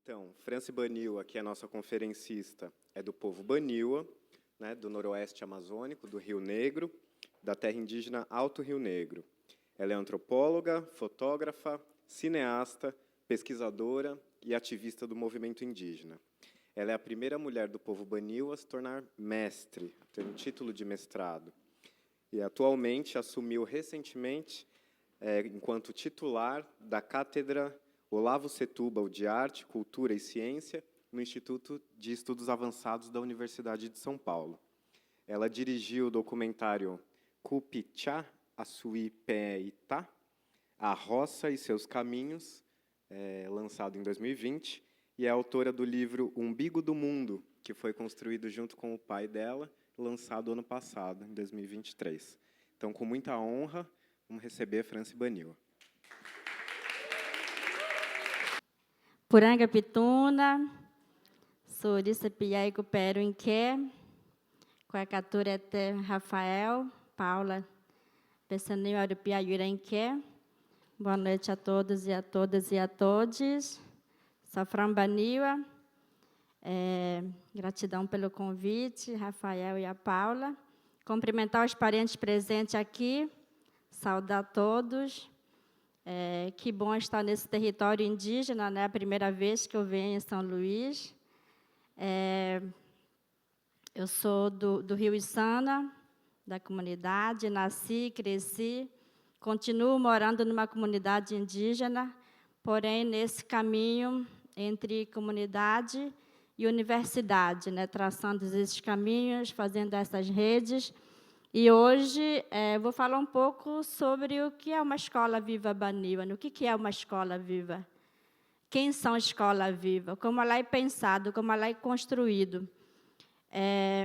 Então, Franci Baniwa, que é a nossa conferencista, é do povo Baniwa, né, do noroeste amazônico, do Rio Negro, da terra indígena Alto Rio Negro. Ela é antropóloga, fotógrafa, cineasta, pesquisadora e ativista do movimento indígena. Ela é a primeira mulher do povo Baniwa a se tornar mestre, a ter um título de mestrado. E, atualmente, assumiu recentemente, enquanto titular da Cátedra Olavo Setúbal de Arte, Cultura e Ciência, no Instituto de Estudos Avançados da Universidade de São Paulo. Ela dirigiu o documentário Cupixá, Açuí, Pé e Tá, A Roça e Seus Caminhos, lançado em 2020, e é autora do livro Umbigo do Mundo, que foi construído junto com o pai dela, lançado ano passado, em 2023. Então, com muita honra, vamos receber Franci Baniwa. Puranga Pituna, Sorissa Piai Cupero Inqué, Coacaturete Rafael, Paula, Pessanil Arupia Yurenqué. Boa noite a todos e a todas e a todos. Safran Baniwa, gratidão pelo convite, Rafael e a Paula. Cumprimentar os parentes presentes aqui, saudar a todos. Que bom estar nesse território indígena, né? A primeira vez que eu venho em São Luís. Eu sou do Rio Içana, da comunidade, nasci, cresci, continuo morando numa comunidade indígena, porém, nesse caminho entre comunidade e universidade, né? Traçando esses caminhos, fazendo essas redes. E hoje vou falar um pouco sobre o que é uma escola viva Baniwa, o que é uma escola viva, quem são a escola viva, como ela é pensado, como ela é construído.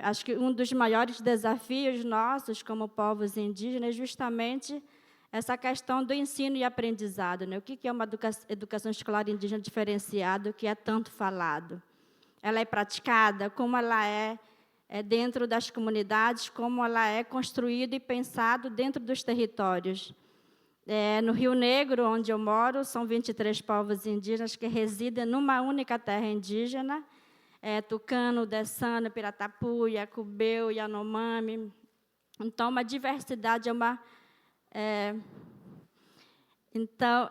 Acho que um dos maiores desafios nossos como povos indígenas é justamente essa questão do ensino e aprendizado, né? O que é uma educação escolar indígena diferenciada, que é tanto falado? Ela é praticada? Como ela é dentro das comunidades, como ela é construída e pensado dentro dos territórios. No Rio Negro, onde eu moro, são 23 povos indígenas que residem numa única terra indígena, Tucano, Dessano, Piratapuia, Cubeu, Yanomami. Então, uma diversidade, Então,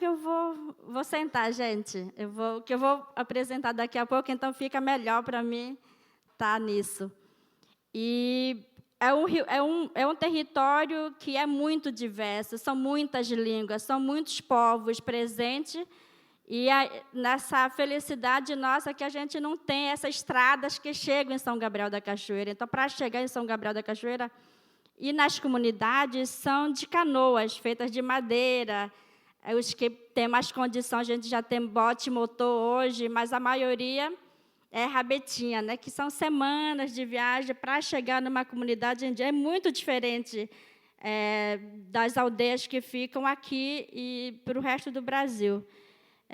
eu vou sentar, gente, que eu vou apresentar daqui a pouco, então fica melhor para mim estar nisso. E é um território que é muito diverso, são muitas línguas, são muitos povos presentes, e nessa felicidade nossa que a gente não tem essas estradas que chegam em São Gabriel da Cachoeira. Então, para chegar em São Gabriel da Cachoeira, e nas comunidades são de canoas, feitas de madeira. Os que têm mais condição, a gente já tem bote motor hoje, mas a maioria é rabetinha, né? Que são semanas de viagem para chegar numa comunidade indígena. É muito diferente das aldeias que ficam aqui e para o resto do Brasil.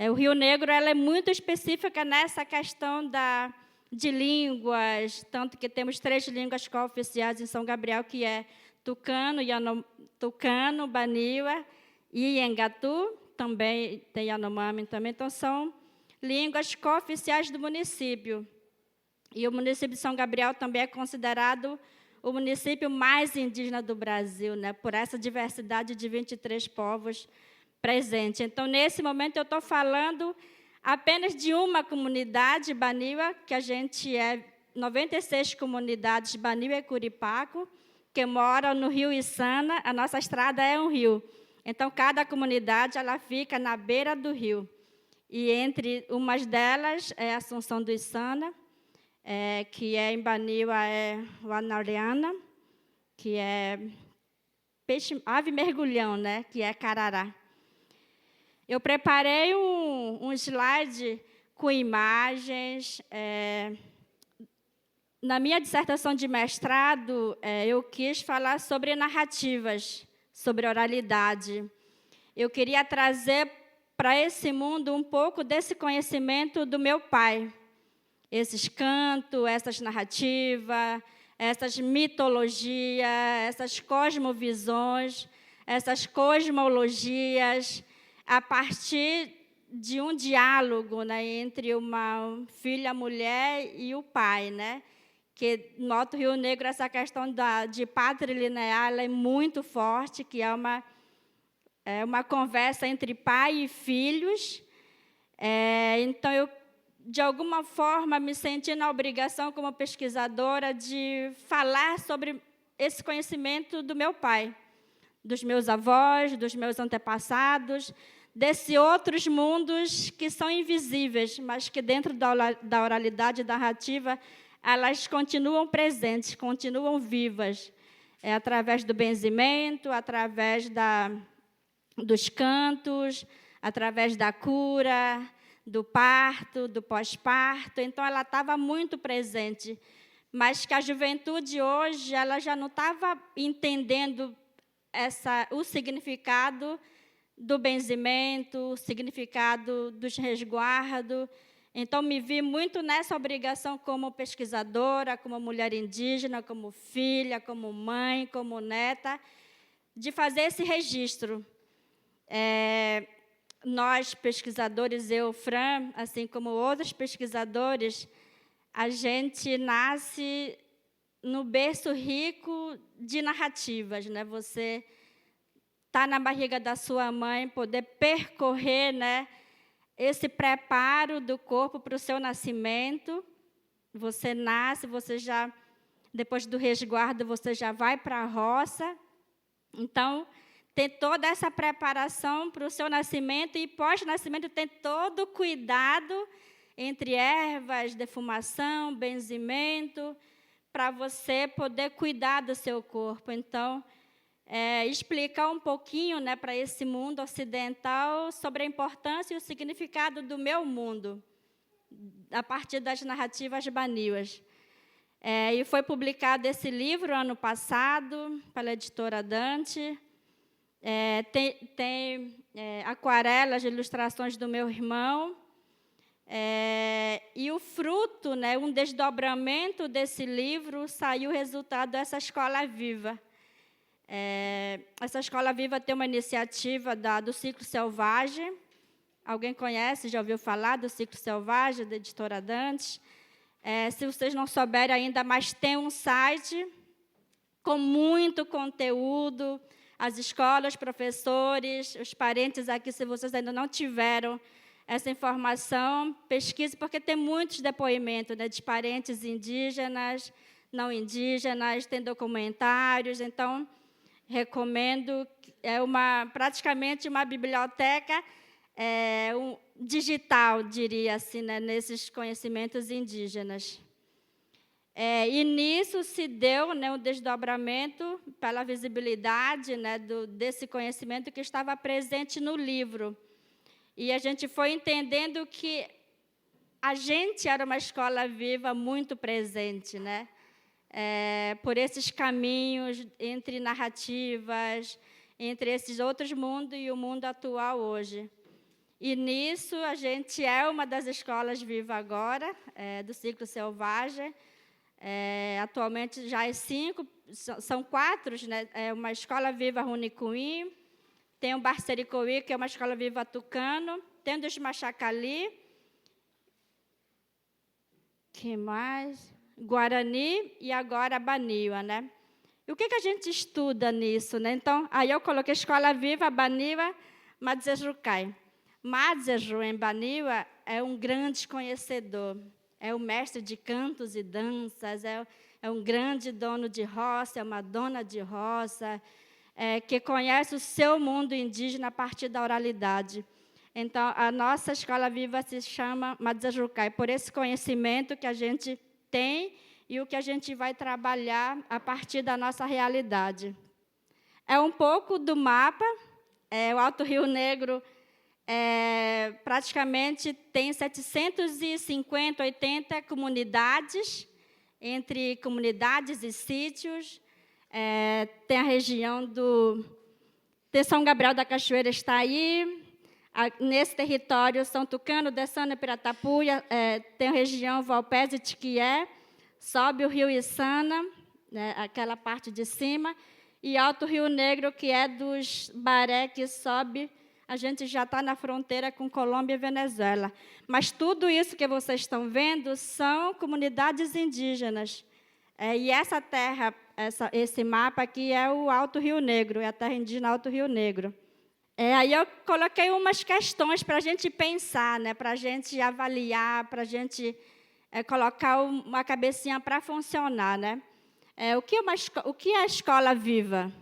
O Rio Negro ela é muito específica nessa questão de línguas, tanto que temos 3 línguas cooficiais em São Gabriel, que é Tucano, Baniwa e Iengatu, também tem Yanomami também, então são línguas cooficiais do município. E o município de São Gabriel também é considerado o município mais indígena do Brasil, né, por essa diversidade de 23 povos presentes. Então, nesse momento, eu estou falando apenas de uma comunidade, Baniwa, que a gente 96 comunidades, Baniwa e Curipaco, que moram no Rio Içana. A nossa estrada é um rio. Então, cada comunidade ela fica na beira do rio. E entre umas delas é Assunção do Içana, que em Baniwa é Wanariana, que é ave mergulhão, né, que é carará. Eu preparei um slide com imagens. Na minha dissertação de mestrado, eu quis falar sobre narrativas, sobre oralidade. Eu queria trazer para esse mundo um pouco desse conhecimento do meu pai. Esses cantos, essas narrativas, essas mitologias, essas cosmovisões, essas cosmologias, a partir de um diálogo, né, entre uma filha mulher e o pai, né? Que no Alto Rio Negro essa questão de patrilinear ela é muito forte, que é uma conversa entre pai e filhos. Então, eu, de alguma forma, me senti na obrigação, como pesquisadora, de falar sobre esse conhecimento do meu pai, dos meus avós, dos meus antepassados, desses outros mundos que são invisíveis, mas que, dentro da oralidade narrativa, elas continuam presentes, continuam vivas, através do benzimento, através dos cantos, através da cura, do parto, do pós-parto. Então, ela estava muito presente, mas que a juventude hoje ela já não estava entendendo o significado do benzimento, o significado dos resguardos. Então, me vi muito nessa obrigação como pesquisadora, como mulher indígena, como filha, como mãe, como neta, de fazer esse registro. Nós, pesquisadores, eu, Fran, assim como outros pesquisadores, a gente nasce no berço rico de narrativas, né? Você está na barriga da sua mãe, poder percorrer, né, esse preparo do corpo para o seu nascimento. Você nasce, depois do resguardo, você já vai para a roça. Então, tem toda essa preparação para o seu nascimento, e pós-nascimento tem todo o cuidado entre ervas, defumação, benzimento, para você poder cuidar do seu corpo. Então, explicar um pouquinho, né, para esse mundo ocidental sobre a importância e o significado do meu mundo, a partir das narrativas baniwas. E foi publicado esse livro ano passado pela editora Dante. Tem aquarelas, ilustrações do meu irmão. E o fruto, né, um desdobramento desse livro, saiu o resultado dessa Escola Viva. Essa Escola Viva tem uma iniciativa do Ciclo Selvagem. Alguém conhece, já ouviu falar do Ciclo Selvagem, da editora Dante? Se vocês não souberem ainda, mas tem um site com muito conteúdo. As escolas, professores, os parentes aqui, se vocês ainda não tiveram essa informação, pesquise, porque tem muitos depoimentos, né, de parentes indígenas, não indígenas, tem documentários. Então, recomendo. Praticamente uma biblioteca digital, diria assim, né, nesses conhecimentos indígenas. E nisso se deu, né, um desdobramento pela visibilidade, né, desse conhecimento que estava presente no livro. E a gente foi entendendo que a gente era uma escola viva muito presente, né? Por esses caminhos entre narrativas, entre esses outros mundos e o mundo atual hoje. E nisso a gente é uma das escolas vivas agora, do Ciclo Selvagem. Atualmente já são 4, né? Uma escola viva Runicuim, tem o Barcericoí, que é uma escola viva Tucano, tem o dos Machacali, que mais? Guarani e agora Baniwa, né? E o que a gente estuda nisso, né? Então, aí eu coloquei Escola Viva, Baniwa, Madzejucai. Madzeju, em Baniwa, é um grande conhecedor, é o mestre de cantos e danças, é um grande dono de roça, é uma dona de roça, que conhece o seu mundo indígena a partir da oralidade. Então, a nossa Escola Viva se chama Madzejucai, por esse conhecimento que a gente tem e o que a gente vai trabalhar a partir da nossa realidade. É um pouco do mapa. O Alto Rio Negro praticamente tem 750, 80 comunidades, entre comunidades e sítios. Tem a região de São Gabriel da Cachoeira, está aí. Nesse território, São Tucano, Dessana, Piratapuia, tem a região Valpés e Tiquié, sobe o rio Içana, né, aquela parte de cima, e Alto Rio Negro, que é dos Baré, que sobe a gente já está na fronteira com Colômbia e Venezuela. Mas tudo isso que vocês estão vendo são comunidades indígenas. E essa terra, esse mapa aqui é o Alto Rio Negro, é a terra indígena Alto Rio Negro. Aí eu coloquei umas questões para a gente pensar, né, para a gente avaliar, para a gente colocar uma cabecinha para funcionar. Né? O que é a escola viva?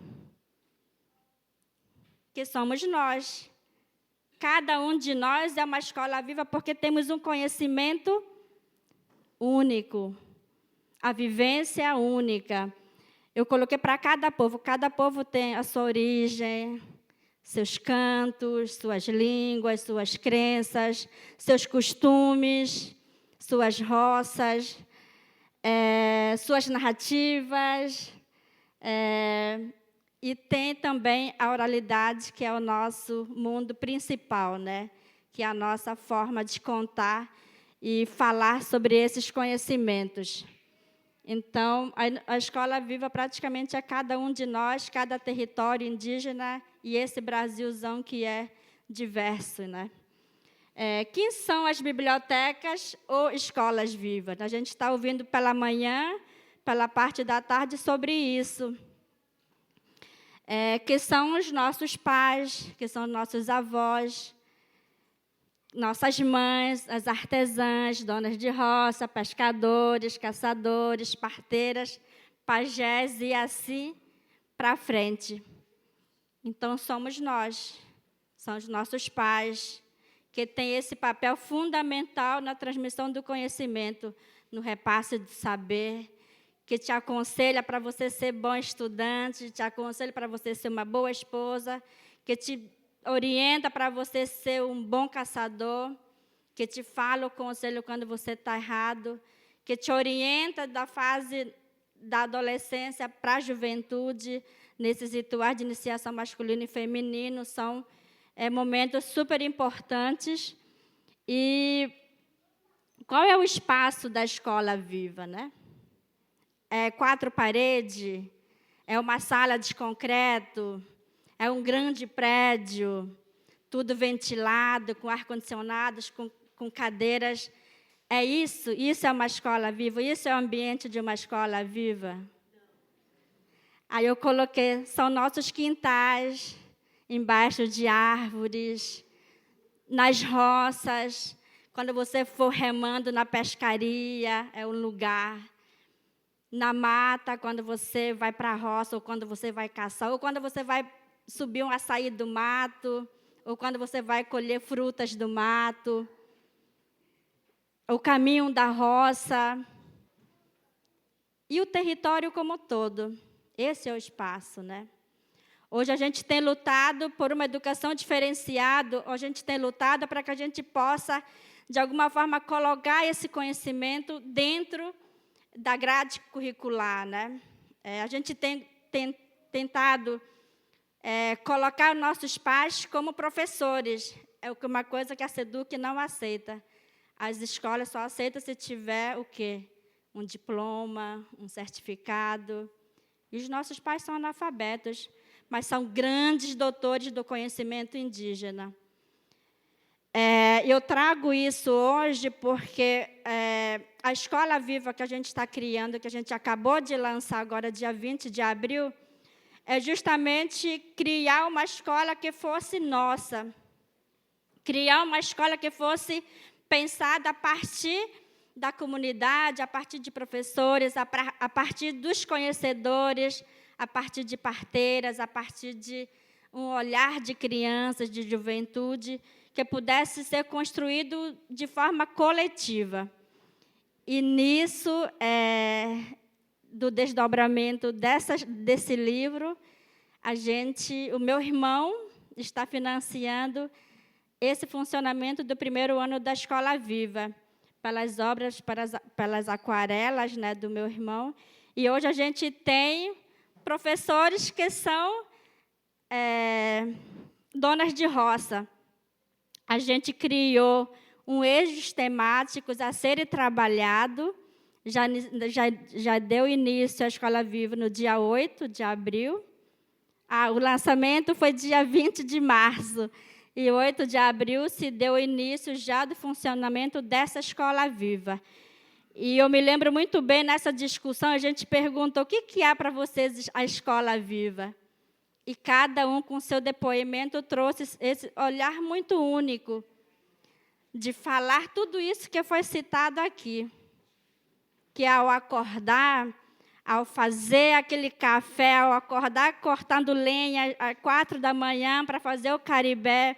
Que somos nós. Cada um de nós é uma escola viva porque temos um conhecimento único, a vivência única. Eu coloquei para cada povo tem a sua origem, seus cantos, suas línguas, suas crenças, seus costumes, suas roças, suas narrativas, e tem também a oralidade, que é o nosso mundo principal, né? Que é a nossa forma de contar e falar sobre esses conhecimentos. Então, a escola viva praticamente é cada um de nós, cada território indígena e esse Brasilzão que é diverso. Né? Quem são as bibliotecas ou escolas vivas? A gente está ouvindo pela manhã, pela parte da tarde, sobre isso. Que são os nossos pais, que são os nossos avós, nossas mães, as artesãs, donas de roça, pescadores, caçadores, parteiras, pajés e assim para frente. Então, somos nós, são os nossos pais, que têm esse papel fundamental na transmissão do conhecimento, no repasse do saber, que te aconselha para você ser bom estudante, te aconselha para você ser uma boa esposa, que te orienta para você ser um bom caçador, que te fala o conselho quando você está errado, que te orienta da fase da adolescência para a juventude, nesses rituais de iniciação masculino e feminino, são momentos super importantes. E qual é o espaço da escola viva, né? 4 paredes, é uma sala de concreto, é um grande prédio, tudo ventilado, com ar-condicionados, com cadeiras. É isso? Isso é uma escola viva? Isso é o ambiente de uma escola viva? Aí eu coloquei, são nossos quintais, embaixo de árvores, nas roças, quando você for remando na pescaria, é um lugar. Na mata, quando você vai para a roça, ou quando você vai caçar, ou quando você vai subir um açaí do mato, ou quando você vai colher frutas do mato, o caminho da roça, e o território como todo. Esse é o espaço, né? Hoje a gente tem lutado por uma educação diferenciada, a gente tem lutado para que a gente possa, de alguma forma, colocar esse conhecimento dentro da grade curricular, né? A gente tem tentado colocar nossos pais como professores. É uma coisa que a SEDUC não aceita. As escolas só aceitam se tiver o quê? Um diploma, um certificado. E os nossos pais são analfabetos, mas são grandes doutores do conhecimento indígena. Eu trago isso hoje porque a Escola Viva que a gente está criando, que a gente acabou de lançar agora, dia 20 de abril, é justamente criar uma escola que fosse nossa. Criar uma escola que fosse pensada a partir da comunidade, a partir de professores, a partir dos conhecedores, a partir de parteiras, a partir de um olhar de crianças, de juventude, que pudesse ser construído de forma coletiva. E nisso, do desdobramento desse livro, o meu irmão está financiando esse funcionamento do primeiro ano da Escola Viva, pelas obras, pelas aquarelas, né, do meu irmão. E hoje a gente tem professores que são donas de roça. A gente criou eixos temáticos a serem trabalhados. Já deu início à Escola Viva no dia 8 de abril. O lançamento foi dia 20 de março. e 8 de abril se deu o início já do funcionamento dessa Escola Viva. E eu me lembro muito bem, nessa discussão, a gente perguntou: o que é para vocês a Escola Viva? E cada um, com seu depoimento, trouxe esse olhar muito único de falar tudo isso que foi citado aqui. Que ao acordar, ao fazer aquele café, ao acordar cortando lenha às 4 da manhã para fazer o caribé,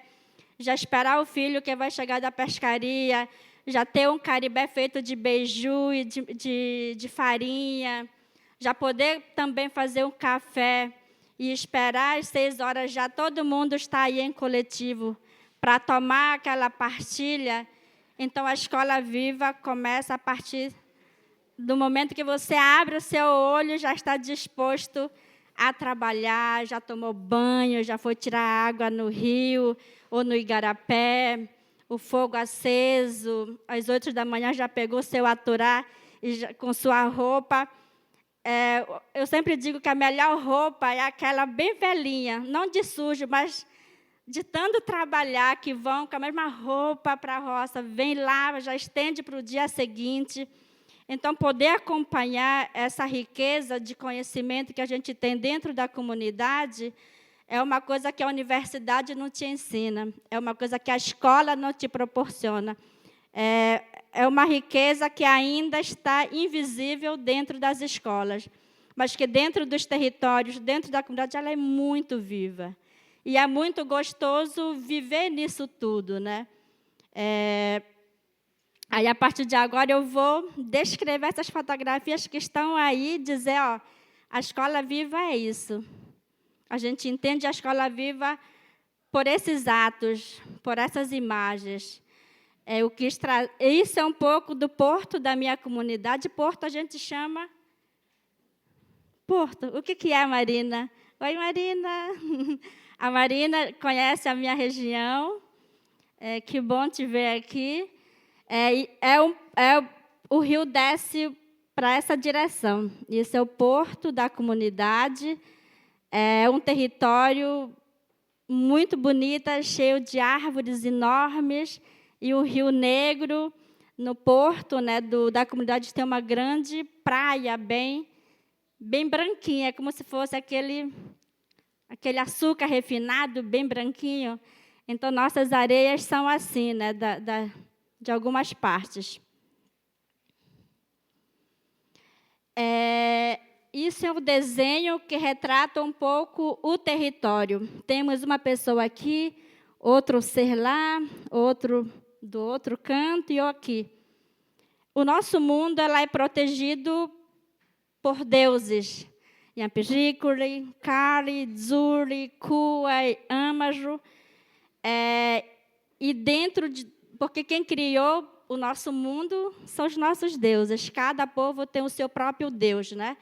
já esperar o filho que vai chegar da pescaria, já ter um caribé feito de beiju e de farinha, já poder também fazer um café e esperar às 6 horas já todo mundo está aí em coletivo para tomar aquela partilha. Então, a Escola Viva começa a partir do momento que você abre o seu olho, já está disposto a trabalhar, já tomou banho, já foi tirar água no rio ou no igarapé, o fogo aceso, às 8 da manhã já pegou seu aturá e já, com sua roupa. Eu sempre digo que a melhor roupa é aquela bem velhinha, não de sujo, mas de tanto trabalhar, que vão com a mesma roupa para a roça, vem lá, já estende para o dia seguinte. Então, poder acompanhar essa riqueza de conhecimento que a gente tem dentro da comunidade é uma coisa que a universidade não te ensina, é uma coisa que a escola não te proporciona. É uma riqueza que ainda está invisível dentro das escolas, mas que dentro dos territórios, dentro da comunidade, ela é muito viva. E é muito gostoso viver nisso tudo, né? Aí, a partir de agora, eu vou descrever essas fotografias que estão aí, dizer, ó, a Escola Viva é isso. A gente entende a Escola Viva por esses atos, por essas imagens. Isso é um pouco do porto da minha comunidade. Porto a gente chama... Porto. O que é, Marina? Oi, Marina. A Marina conhece a minha região. Que bom te ver aqui. O rio desce para essa direção. Esse é o porto da comunidade. É um território muito bonito, cheio de árvores enormes, e o Rio Negro, no porto, né, da comunidade, tem uma grande praia bem branquinha, como se fosse aquele açúcar refinado, bem branquinho. Então, nossas areias são assim, né, de algumas partes. Isso é um desenho que retrata um pouco o território. Temos uma pessoa aqui, outro ser lá, outro do outro canto e eu aqui. O nosso mundo é protegido por deuses. Yampirikuri, Kali, Dzuri, Kuai, Amaju. E porque quem criou o nosso mundo são os nossos deuses. Cada povo tem o seu próprio Deus, né?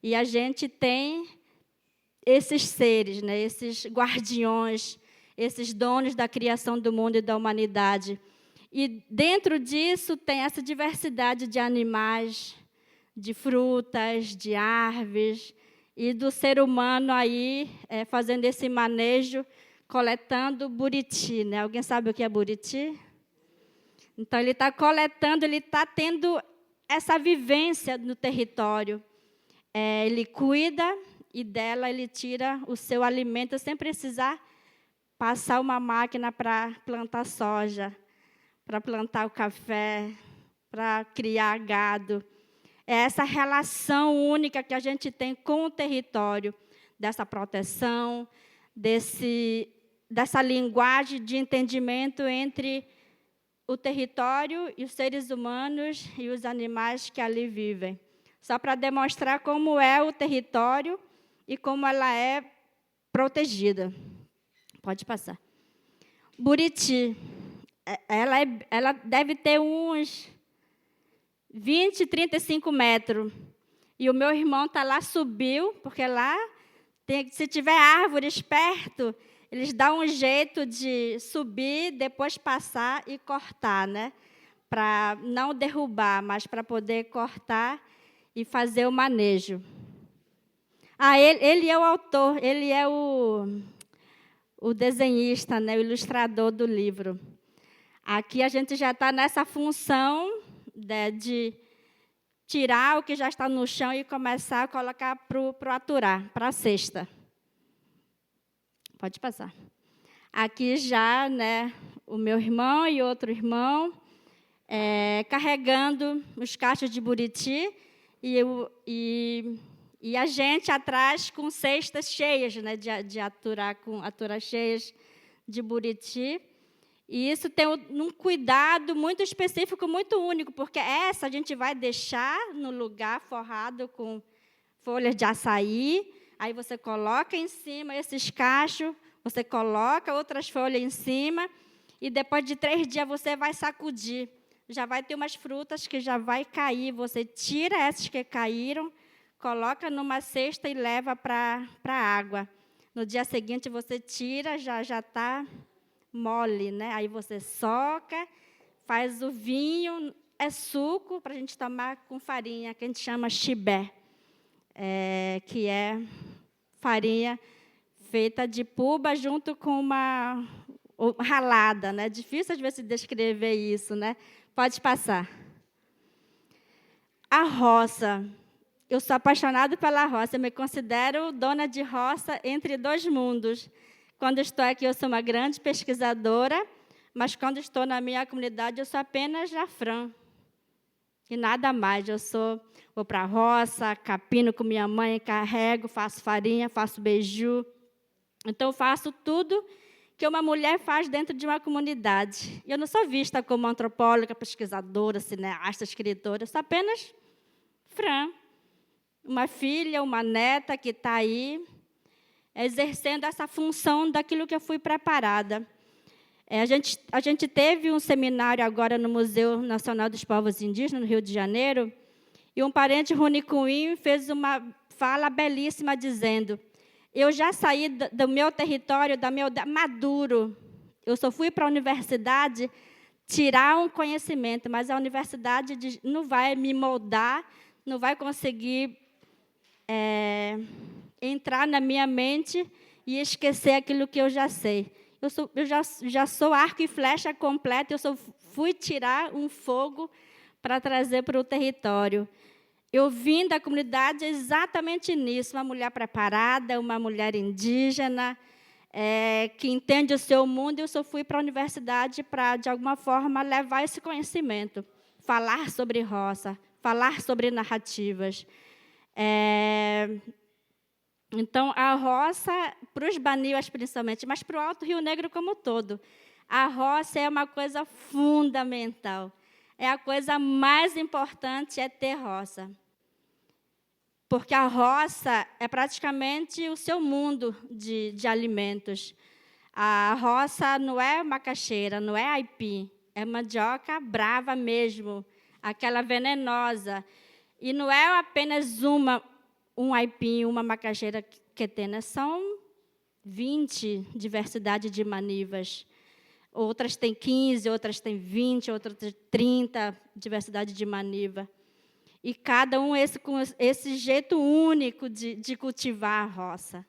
E a gente tem esses seres, né? Esses guardiões, esses donos da criação do mundo e da humanidade. E dentro disso tem essa diversidade de animais, de frutas, de árvores, e do ser humano aí fazendo esse manejo, coletando buriti, né? Alguém sabe o que é buriti? Então, ele está coletando, ele está tendo essa vivência no território. Ele cuida e dela ele tira o seu alimento sem precisar passar uma máquina para plantar soja, para plantar o café, para criar gado. É essa relação única que a gente tem com o território, dessa proteção, dessa linguagem de entendimento entre o território e os seres humanos e os animais que ali vivem. Só para demonstrar como é o território e como ela é protegida. Pode passar. Buriti, ela deve ter uns 20, 35 metros. E o meu irmão está lá, subiu, porque lá, se tiver árvores perto, eles dão um jeito de subir, depois passar e cortar, né? Para não derrubar, mas para poder cortar e fazer o manejo. Ele é o autor, ele é o o desenhista, né, o ilustrador do livro. Aqui a gente já está nessa função de tirar o que já está no chão e começar a colocar para o aturar, para a cesta. Pode passar. Aqui já, né, o meu irmão e outro irmão carregando os cachos de buriti e a gente atrás com cestas cheias, né, de aturar, com aturas cheias de buriti. E isso tem um cuidado muito específico, muito único, porque essa a gente vai deixar no lugar forrado com folhas de açaí, aí você coloca em cima esses cachos, você coloca outras folhas em cima, e depois de 3 dias você vai sacudir. Já vai ter umas frutas que já vai cair, você tira essas que caíram, coloca numa cesta e leva para a água. No dia seguinte você tira, já está mole, né? Aí você soca, faz o vinho, é suco para a gente tomar com farinha, que a gente chama chibé, que é farinha feita de puba junto com uma ralada, né? Difícil às vezes descrever isso, né? Pode passar. A roça. Eu sou apaixonada pela roça, eu me considero dona de roça entre 2 mundos. Quando estou aqui, eu sou uma grande pesquisadora, mas quando estou na minha comunidade, eu sou apenas Jafrã. E nada mais. Vou para a roça, capino com minha mãe, carrego, faço farinha, faço beiju. Então, eu faço tudo que uma mulher faz dentro de uma comunidade. Eu não sou vista como antropóloga, pesquisadora, cineasta, escritora, eu sou apenas Fran, uma filha, uma neta que está aí, exercendo essa função daquilo que eu fui preparada. A gente teve um seminário agora no Museu Nacional dos Povos Indígenas, no Rio de Janeiro, e um parente Runicuim fez uma fala belíssima dizendo: eu já saí do meu território, maduro. Eu só fui para a universidade tirar um conhecimento, mas a universidade não vai me moldar, não vai conseguir entrar na minha mente e esquecer aquilo que eu já sei. Eu já sou arco e flecha completa, eu só fui tirar um fogo para trazer para o território. Eu vim da comunidade exatamente nisso, uma mulher preparada, uma mulher indígena, que entende o seu mundo, e eu só fui para a universidade para, de alguma forma, levar esse conhecimento, falar sobre roça, falar sobre narrativas. Então, a roça, para os baniuas principalmente, mas para o Alto Rio Negro como um todo, a roça é uma coisa fundamental. É a coisa mais importante, é ter roça. Porque a roça é praticamente o seu mundo de alimentos. A roça não é macaxeira, não é aipim, é mandioca brava mesmo, aquela venenosa. E não é apenas um aipim, uma macaxeira que tem, né? São 20 diversidades de manivas. Outras têm 15, outras têm 20, outras têm 30 diversidade de maniva. E cada um com esse jeito único de cultivar a roça.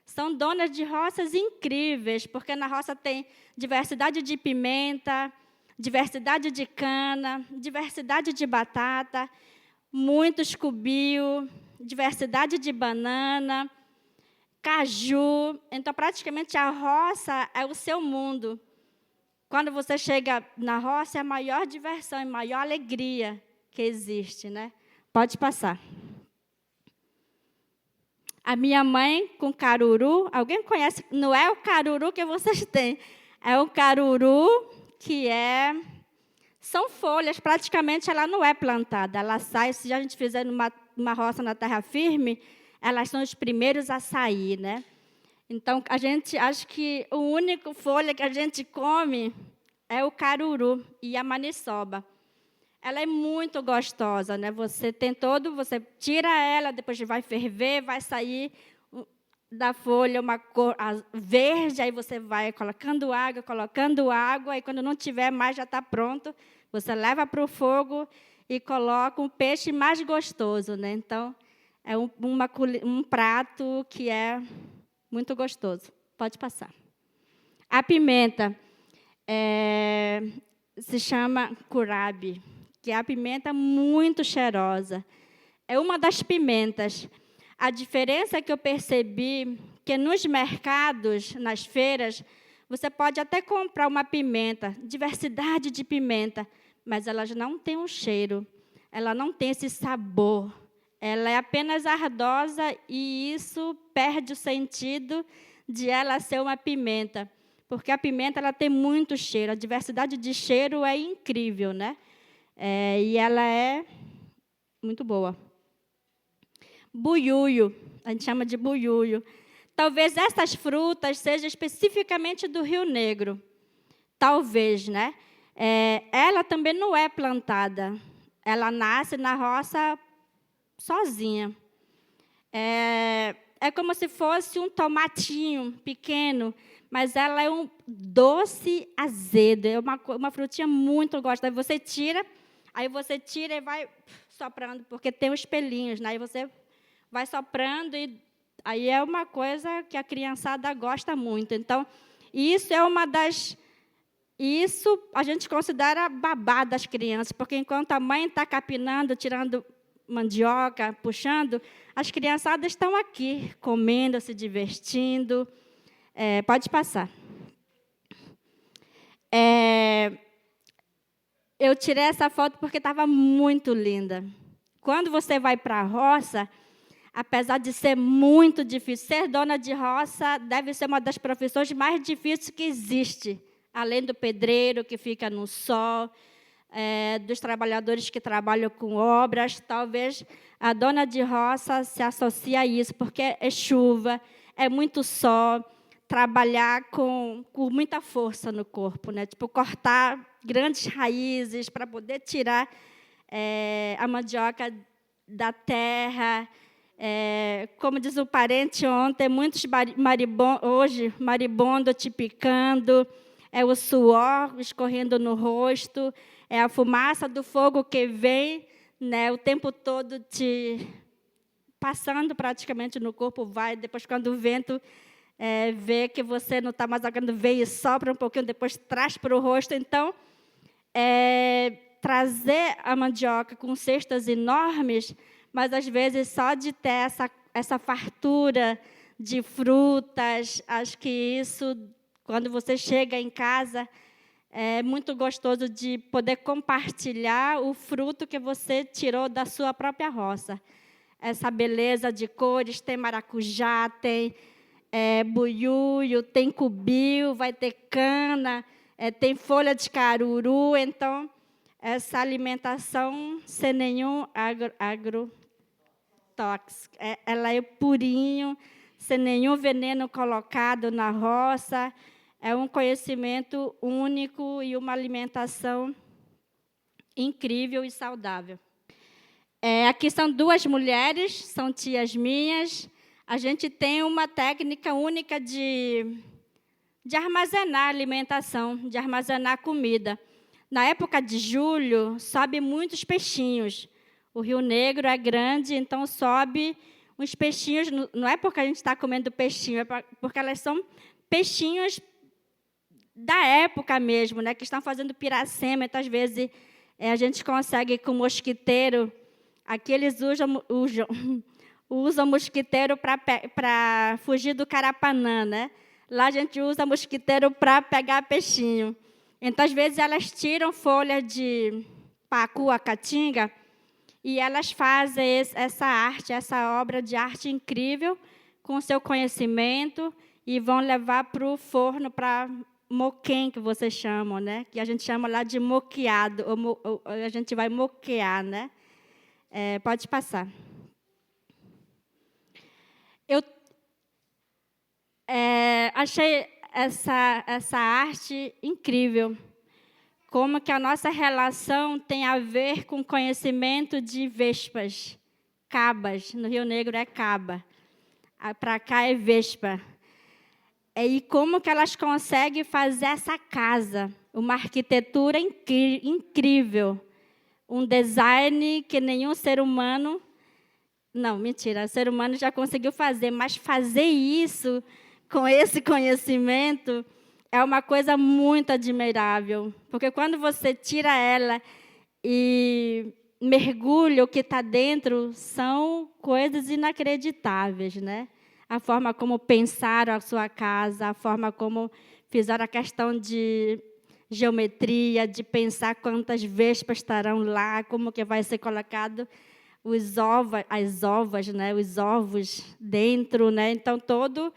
São donas de roças incríveis, porque na roça tem diversidade de pimenta, diversidade de cana, diversidade de batata, muitos cubiu, diversidade de banana, caju. Então, praticamente, a roça é o seu mundo. Quando você chega na roça, é a maior diversão e maior alegria que existe, né? Pode passar. A minha mãe com caruru, alguém conhece? Não é o caruru que vocês têm, é o caruru que são folhas, praticamente ela não é plantada, ela sai, se a gente fizer uma roça na terra firme, elas são os primeiros a sair, né? Então, acho que a única folha que a gente come é o caruru e a maniçoba. Ela é muito gostosa, né? Você tira ela, depois vai ferver, vai sair da folha uma cor verde, aí você vai colocando água, e quando não tiver mais, já está pronto. Você leva para o fogo e coloca um peixe mais gostoso, né? Então, é um prato que é muito gostoso. Pode passar. A pimenta se chama curabi, que é a pimenta muito cheirosa. É uma das pimentas. A diferença que eu percebi que nos mercados, nas feiras, você pode até comprar uma pimenta, diversidade de pimenta, mas elas não têm um cheiro, ela não tem esse sabor. Ela é apenas ardosa e isso perde o sentido de ela ser uma pimenta, porque a pimenta ela tem muito cheiro, a diversidade de cheiro é incrível, né? E ela é muito boa. Buiúio, a gente chama de buiúio. Talvez essas frutas sejam especificamente do Rio Negro. Talvez, né? Ela também não é plantada. Ela nasce na roça sozinha. É como se fosse um tomatinho pequeno, mas ela é um doce azedo. É uma frutinha muito gostosa. Aí você tira e vai soprando, porque tem os pelinhos, né? Aí você vai soprando e aí é uma coisa que a criançada gosta muito. Então, isso é uma das... Isso a gente considera babá das crianças, porque enquanto a mãe está capinando, tirando mandioca, puxando, as criançadas estão aqui, comendo, se divertindo. Pode passar. Eu tirei essa foto porque estava muito linda. Quando você vai para a roça, apesar de ser muito difícil, ser dona de roça deve ser uma das profissões mais difíceis que existe, além do pedreiro, que fica no sol, dos trabalhadores que trabalham com obras. Talvez a dona de roça se associe a isso, porque é chuva, é muito sol, trabalhar com muita força no corpo, né? Tipo, cortar grandes raízes para poder tirar a mandioca da terra. Como diz o parente ontem, muitos hoje, maribondo te picando, é o suor escorrendo no rosto, é a fumaça do fogo que vem, né, o tempo todo te passando praticamente no corpo, depois quando o vento vê que você não está mais aguentando, vem e sopra um pouquinho, depois traz para o rosto. Então, trazer a mandioca com cestas enormes, mas, às vezes, só de ter essa fartura de frutas, acho que isso, quando você chega em casa, é muito gostoso de poder compartilhar o fruto que você tirou da sua própria roça. Essa beleza de cores, tem maracujá, tem buiúio, tem cubil, vai ter cana, tem folha de caruru. Então, essa alimentação sem nenhum agrotóxico. Ela é purinho, sem nenhum veneno colocado na roça. É um conhecimento único e uma alimentação incrível e saudável. Aqui são duas mulheres, são tias minhas. A gente tem uma técnica única de armazenar alimentação, de armazenar comida. Na época de julho, sobe muitos peixinhos. O Rio Negro é grande, então sobe uns peixinhos. Não é porque a gente está comendo peixinho, é porque elas são peixinhos da época mesmo, né, que estão fazendo piracema. Então, às vezes, a gente consegue com mosquiteiro. Aqui eles usam mosquiteiro para fugir do carapanã, né? Lá a gente usa mosquiteiro para pegar peixinho. Então, às vezes, elas tiram folha de pacu, a caatinga, e elas fazem essa arte, essa obra de arte incrível, com o seu conhecimento, e vão levar para o forno, para moquém, que vocês chamam, né? Que a gente chama lá de moqueado, ou a gente vai moquear, né? Pode passar. Eu achei essa arte incrível. Como que a nossa relação tem a ver com conhecimento de vespas, cabas. No Rio Negro é caba. Para cá é vespa. E como que elas conseguem fazer essa casa, uma arquitetura incrível, um design que nenhum ser humano... Não, mentira, o ser humano já conseguiu fazer, mas fazer isso com esse conhecimento é uma coisa muito admirável, porque quando você tira ela e mergulha o que está dentro, são coisas inacreditáveis, né? A forma como pensaram a sua casa, a forma como fizeram a questão de geometria, de pensar quantas vespas estarão lá, como que vai ser colocado as ovas, né? Os ovos dentro, né? Então, todo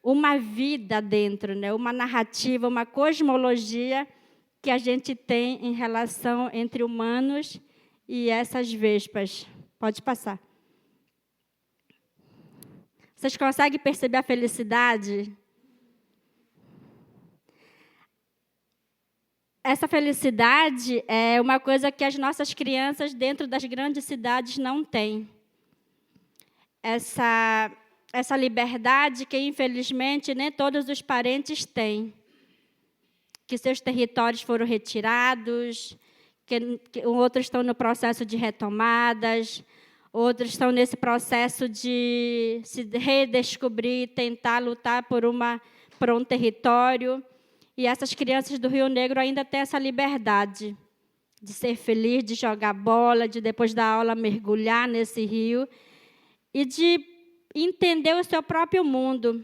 uma vida dentro, né? Uma narrativa, uma cosmologia que a gente tem em relação entre humanos e essas vespas. Pode passar. Vocês conseguem perceber a felicidade? Essa felicidade é uma coisa que as nossas crianças dentro das grandes cidades não têm. Essa liberdade que, infelizmente, nem todos os parentes têm. Que seus territórios foram retirados, que outros estão no processo de retomadas, outros estão nesse processo de se redescobrir, tentar lutar por um território. E essas crianças do Rio Negro ainda têm essa liberdade de ser feliz, de jogar bola, de, depois da aula, mergulhar nesse rio e de entender o seu próprio mundo,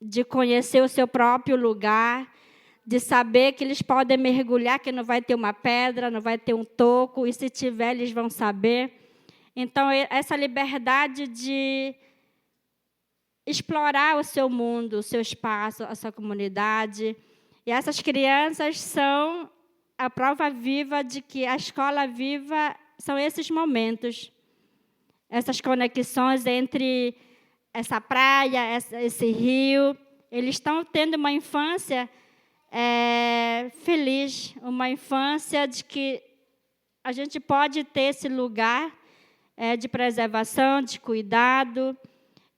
de conhecer o seu próprio lugar, de saber que eles podem mergulhar, que não vai ter uma pedra, não vai ter um toco, e se tiver, eles vão saber. Então, essa liberdade de explorar o seu mundo, o seu espaço, a sua comunidade. E essas crianças são a prova viva de que a escola viva são esses momentos, essas conexões entre essa praia, esse rio. Eles estão tendo uma infância feliz, uma infância de que a gente pode ter esse lugar de preservação, de cuidado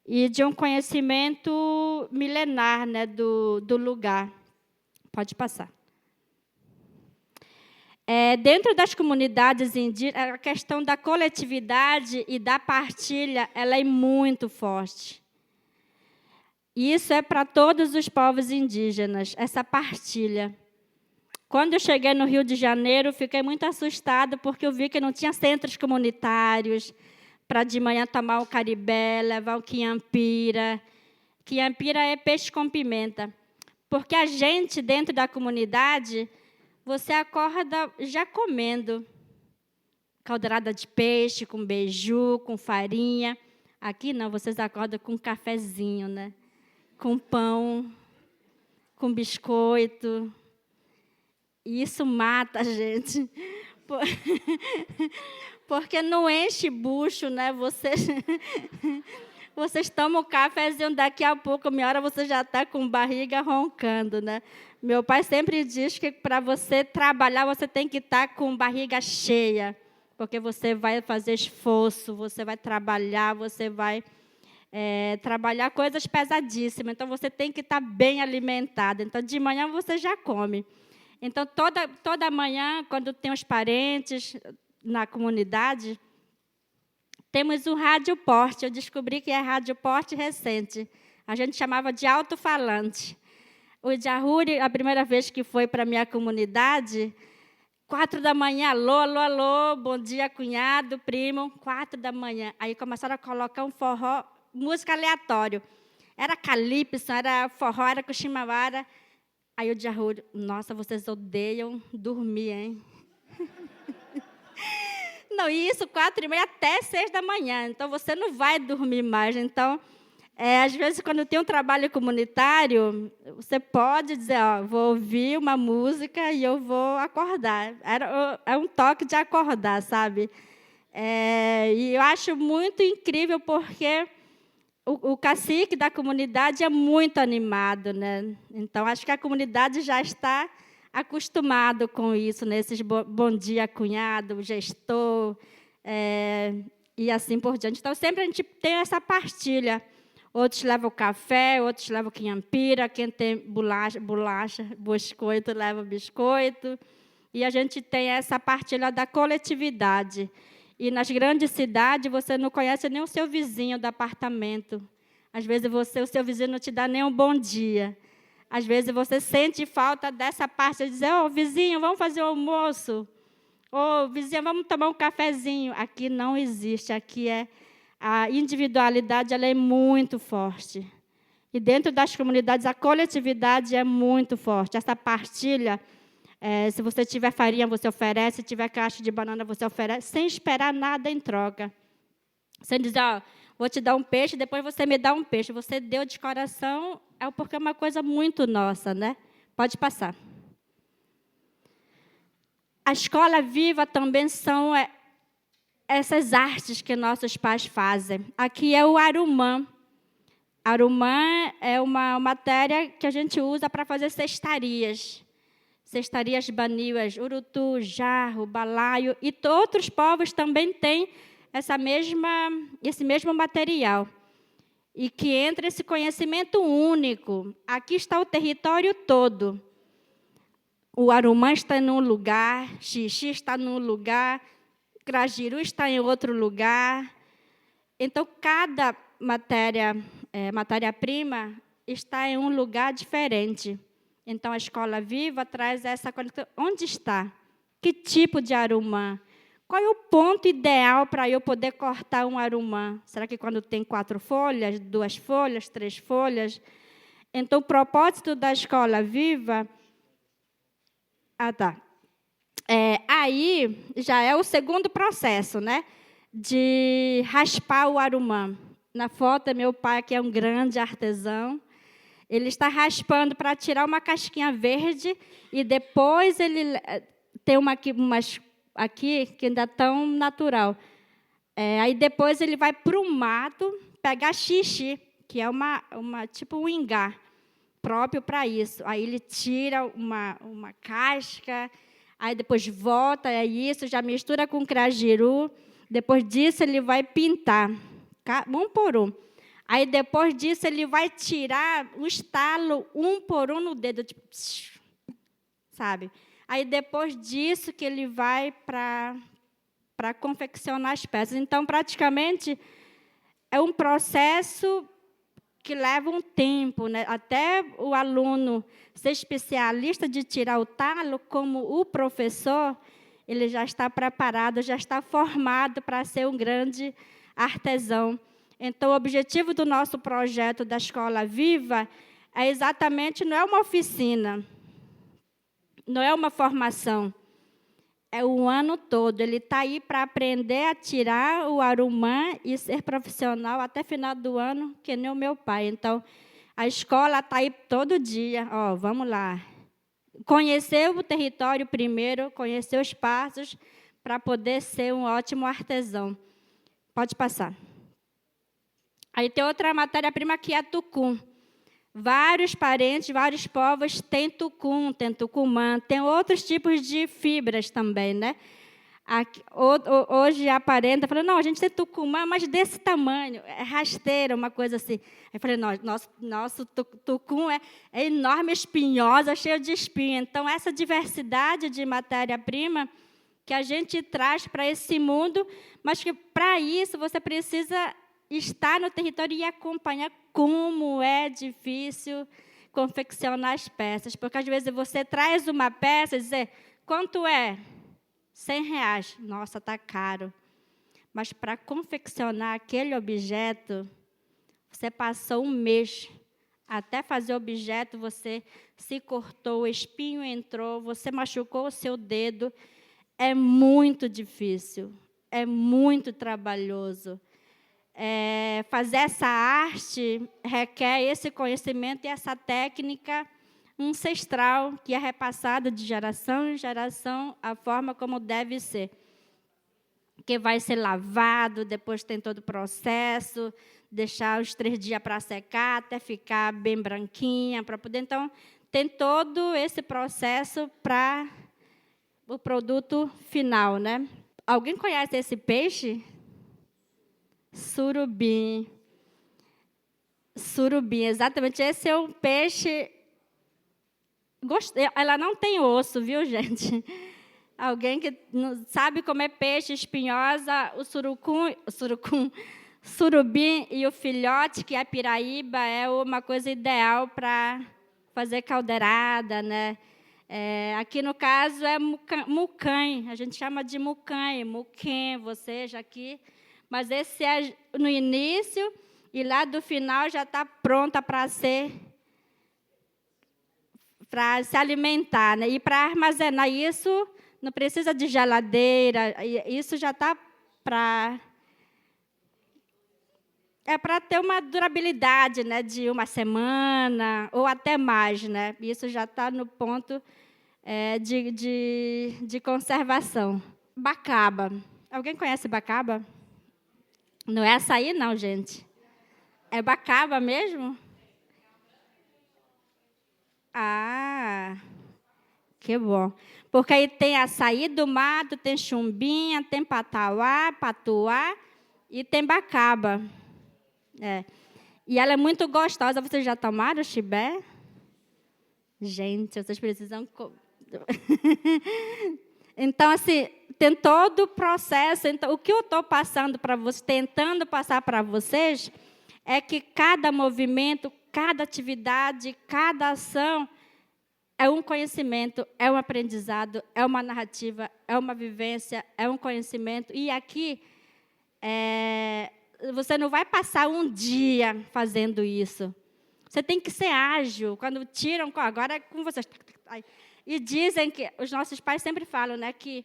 e de um conhecimento milenar, né, do lugar. Pode passar. Dentro das comunidades indígenas, a questão da coletividade e da partilha, ela é muito forte. E isso é para todos os povos indígenas, essa partilha. Quando eu cheguei no Rio de Janeiro, fiquei muito assustada, porque eu vi que não tinha centros comunitários para de manhã tomar o caribé, levar o quiampira. Quiampira é peixe com pimenta. Porque a gente, dentro da comunidade, você acorda já comendo caldeirada de peixe, com beiju, com farinha. Aqui não, vocês acordam com um cafezinho, né? Com pão, com biscoito. E isso mata a gente. Porque não enche bucho, né? Vocês tomam cafezinho, daqui a pouco, meia hora, você já está com barriga roncando, né? Meu pai sempre diz que para você trabalhar, você tem que estar com barriga cheia, porque você vai fazer esforço, você vai trabalhar, você vai trabalhar coisas pesadíssimas. Então, você tem que estar bem alimentado. Então, de manhã, você já come. Então, toda manhã, quando tem os parentes na comunidade, temos o radioporte. Eu descobri que é radioporte recente. A gente chamava de alto-falante. O Jahuri, a primeira vez que foi para a minha comunidade, 4 da manhã, alô, alô, alô, bom dia, cunhado, primo, 4 da manhã. Aí começaram a colocar um forró, música aleatória. Era calypso, era forró, era cuximawara. Aí o Jahuri, nossa, vocês odeiam dormir, hein? Não, e isso 4h30 até 6 da manhã. Então, você não vai dormir mais. Então, às vezes, quando tem um trabalho comunitário, você pode dizer, vou ouvir uma música e eu vou acordar. É um toque de acordar, sabe? E eu acho muito incrível, porque o cacique da comunidade é muito animado, né? Então, acho que a comunidade já está acostumado com isso, nesses bom dia, cunhado, gestor, e assim por diante. Então, sempre a gente tem essa partilha. Outros levam café, outros levam quiampira, quem tem bolacha, biscoito, leva biscoito. E a gente tem essa partilha da coletividade. E nas grandes cidades, você não conhece nem o seu vizinho do apartamento. Às vezes, o seu vizinho não te dá nem um bom dia. Às vezes você sente falta dessa parte de dizer, vizinho, vamos fazer o almoço. Vizinho, vamos tomar um cafezinho. Aqui não existe, aqui a individualidade ela é muito forte. E dentro das comunidades, a coletividade é muito forte. Essa partilha, se você tiver farinha, você oferece, se tiver caixa de banana, você oferece, sem esperar nada em troca. Sem dizer, vou te dar um peixe, depois você me dá um peixe. Você deu de coração, porque é uma coisa muito nossa, né? Pode passar. A escola viva também são essas artes que nossos pais fazem. Aqui é o arumã. Arumã é uma matéria que a gente usa para fazer cestarias. Cestarias baniuas, urutu, jarro, balaio. E outros povos também têm esse mesmo material. E que entra esse conhecimento único. Aqui está o território todo. O arumã está em um lugar, xixi está num lugar, crajiru está em outro lugar. Então, cada matéria-prima está em um lugar diferente. Então, a Escola Viva traz essa conexão. Onde está? Que tipo de arumã? Qual é o ponto ideal para eu poder cortar um arumã? Será que quando tem 4 folhas, 2 folhas, 3 folhas? Então, o propósito da Escola Viva... aí já é o segundo processo, né? De raspar o arumã. Na foto é meu pai, que é um grande artesão. Ele está raspando para tirar uma casquinha verde e depois ele tem umas aqui que ainda estão natural. Aí depois ele vai para o mato pegar xixi, que é tipo um ingá próprio para isso. Aí ele tira uma casca, aí depois volta, isso, já mistura com crajiru. Depois disso, ele vai pintar, um por um. Aí, depois disso, ele vai tirar o estalo um por um no dedo, tipo, sabe? Aí, depois disso, que ele vai para confeccionar as peças. Então, praticamente, é um processo que leva um tempo, né? Até o aluno ser especialista de tirar o talo, como o professor, ele já está preparado, já está formado para ser um grande artesão. Então, o objetivo do nosso projeto da Escola Viva é exatamente, não é uma oficina, não é uma formação, é o ano todo. Ele está aí para aprender a tirar o arumã e ser profissional até final do ano, que nem o meu pai. Então, a escola está aí todo dia. Vamos lá. Conhecer o território primeiro, conhecer os passos, para poder ser um ótimo artesão. Pode passar. Aí tem outra matéria-prima que é tucum. Vários parentes, vários povos têm tucum, tem tucumã, tem outros tipos de fibras também, né? Hoje aparenta, falando, não, a gente tem tucumã, mas desse tamanho, é rasteira, uma coisa assim. Aí eu falei, nosso tucum é enorme, espinhosa, cheio de espinho. Então, essa diversidade de matéria-prima que a gente traz para esse mundo, mas que, para isso, você precisa estar no território e acompanhar como é difícil confeccionar as peças. Porque, às vezes, você traz uma peça e diz, quanto é? R$100. Nossa, está caro. Mas, para confeccionar aquele objeto, você passou um mês. Até fazer o objeto, você se cortou, o espinho entrou, você machucou o seu dedo. É muito difícil, é muito trabalhoso. Fazer essa arte requer esse conhecimento e essa técnica ancestral que é repassada de geração em geração, a forma como deve ser. Que vai ser lavado, depois tem todo o processo, deixar os 3 dias para secar, até ficar bem branquinha, para poder... Então, tem todo esse processo para o produto final, né? Alguém conhece esse peixe? Surubim. Surubim, exatamente. Esse é um peixe... Ela não tem osso, viu, gente? Alguém que não sabe comer peixe espinhosa, surubim e o filhote, que é a piraíba, é uma coisa ideal para fazer caldeirada, né? Aqui, no caso, é mucãe, a gente chama de mucãe, muquém, você já aqui. Mas esse é no início, e lá do final já está pronta para se alimentar, né? E para armazenar isso, não precisa de geladeira, isso já está para ter uma durabilidade, né, de uma semana ou até mais, né? Isso já está no ponto de conservação. Bacaba. Alguém conhece bacaba? Não é açaí, não, gente. É bacaba mesmo? Ah, que bom. Porque aí tem açaí do mato, tem chumbinha, tem patauá, patuá e tem bacaba. E ela é muito gostosa. Vocês já tomaram chibé? Gente, vocês precisam... Então, assim, tem todo o processo. Então, o que eu estou passando para vocês, tentando passar para vocês, é que cada movimento, cada atividade, cada ação é um conhecimento, é um aprendizado, é uma narrativa, é uma vivência, é um conhecimento. E aqui, você não vai passar um dia fazendo isso. Você tem que ser ágil. Quando tiram, agora é com vocês. E dizem que, os nossos pais sempre falam, né, que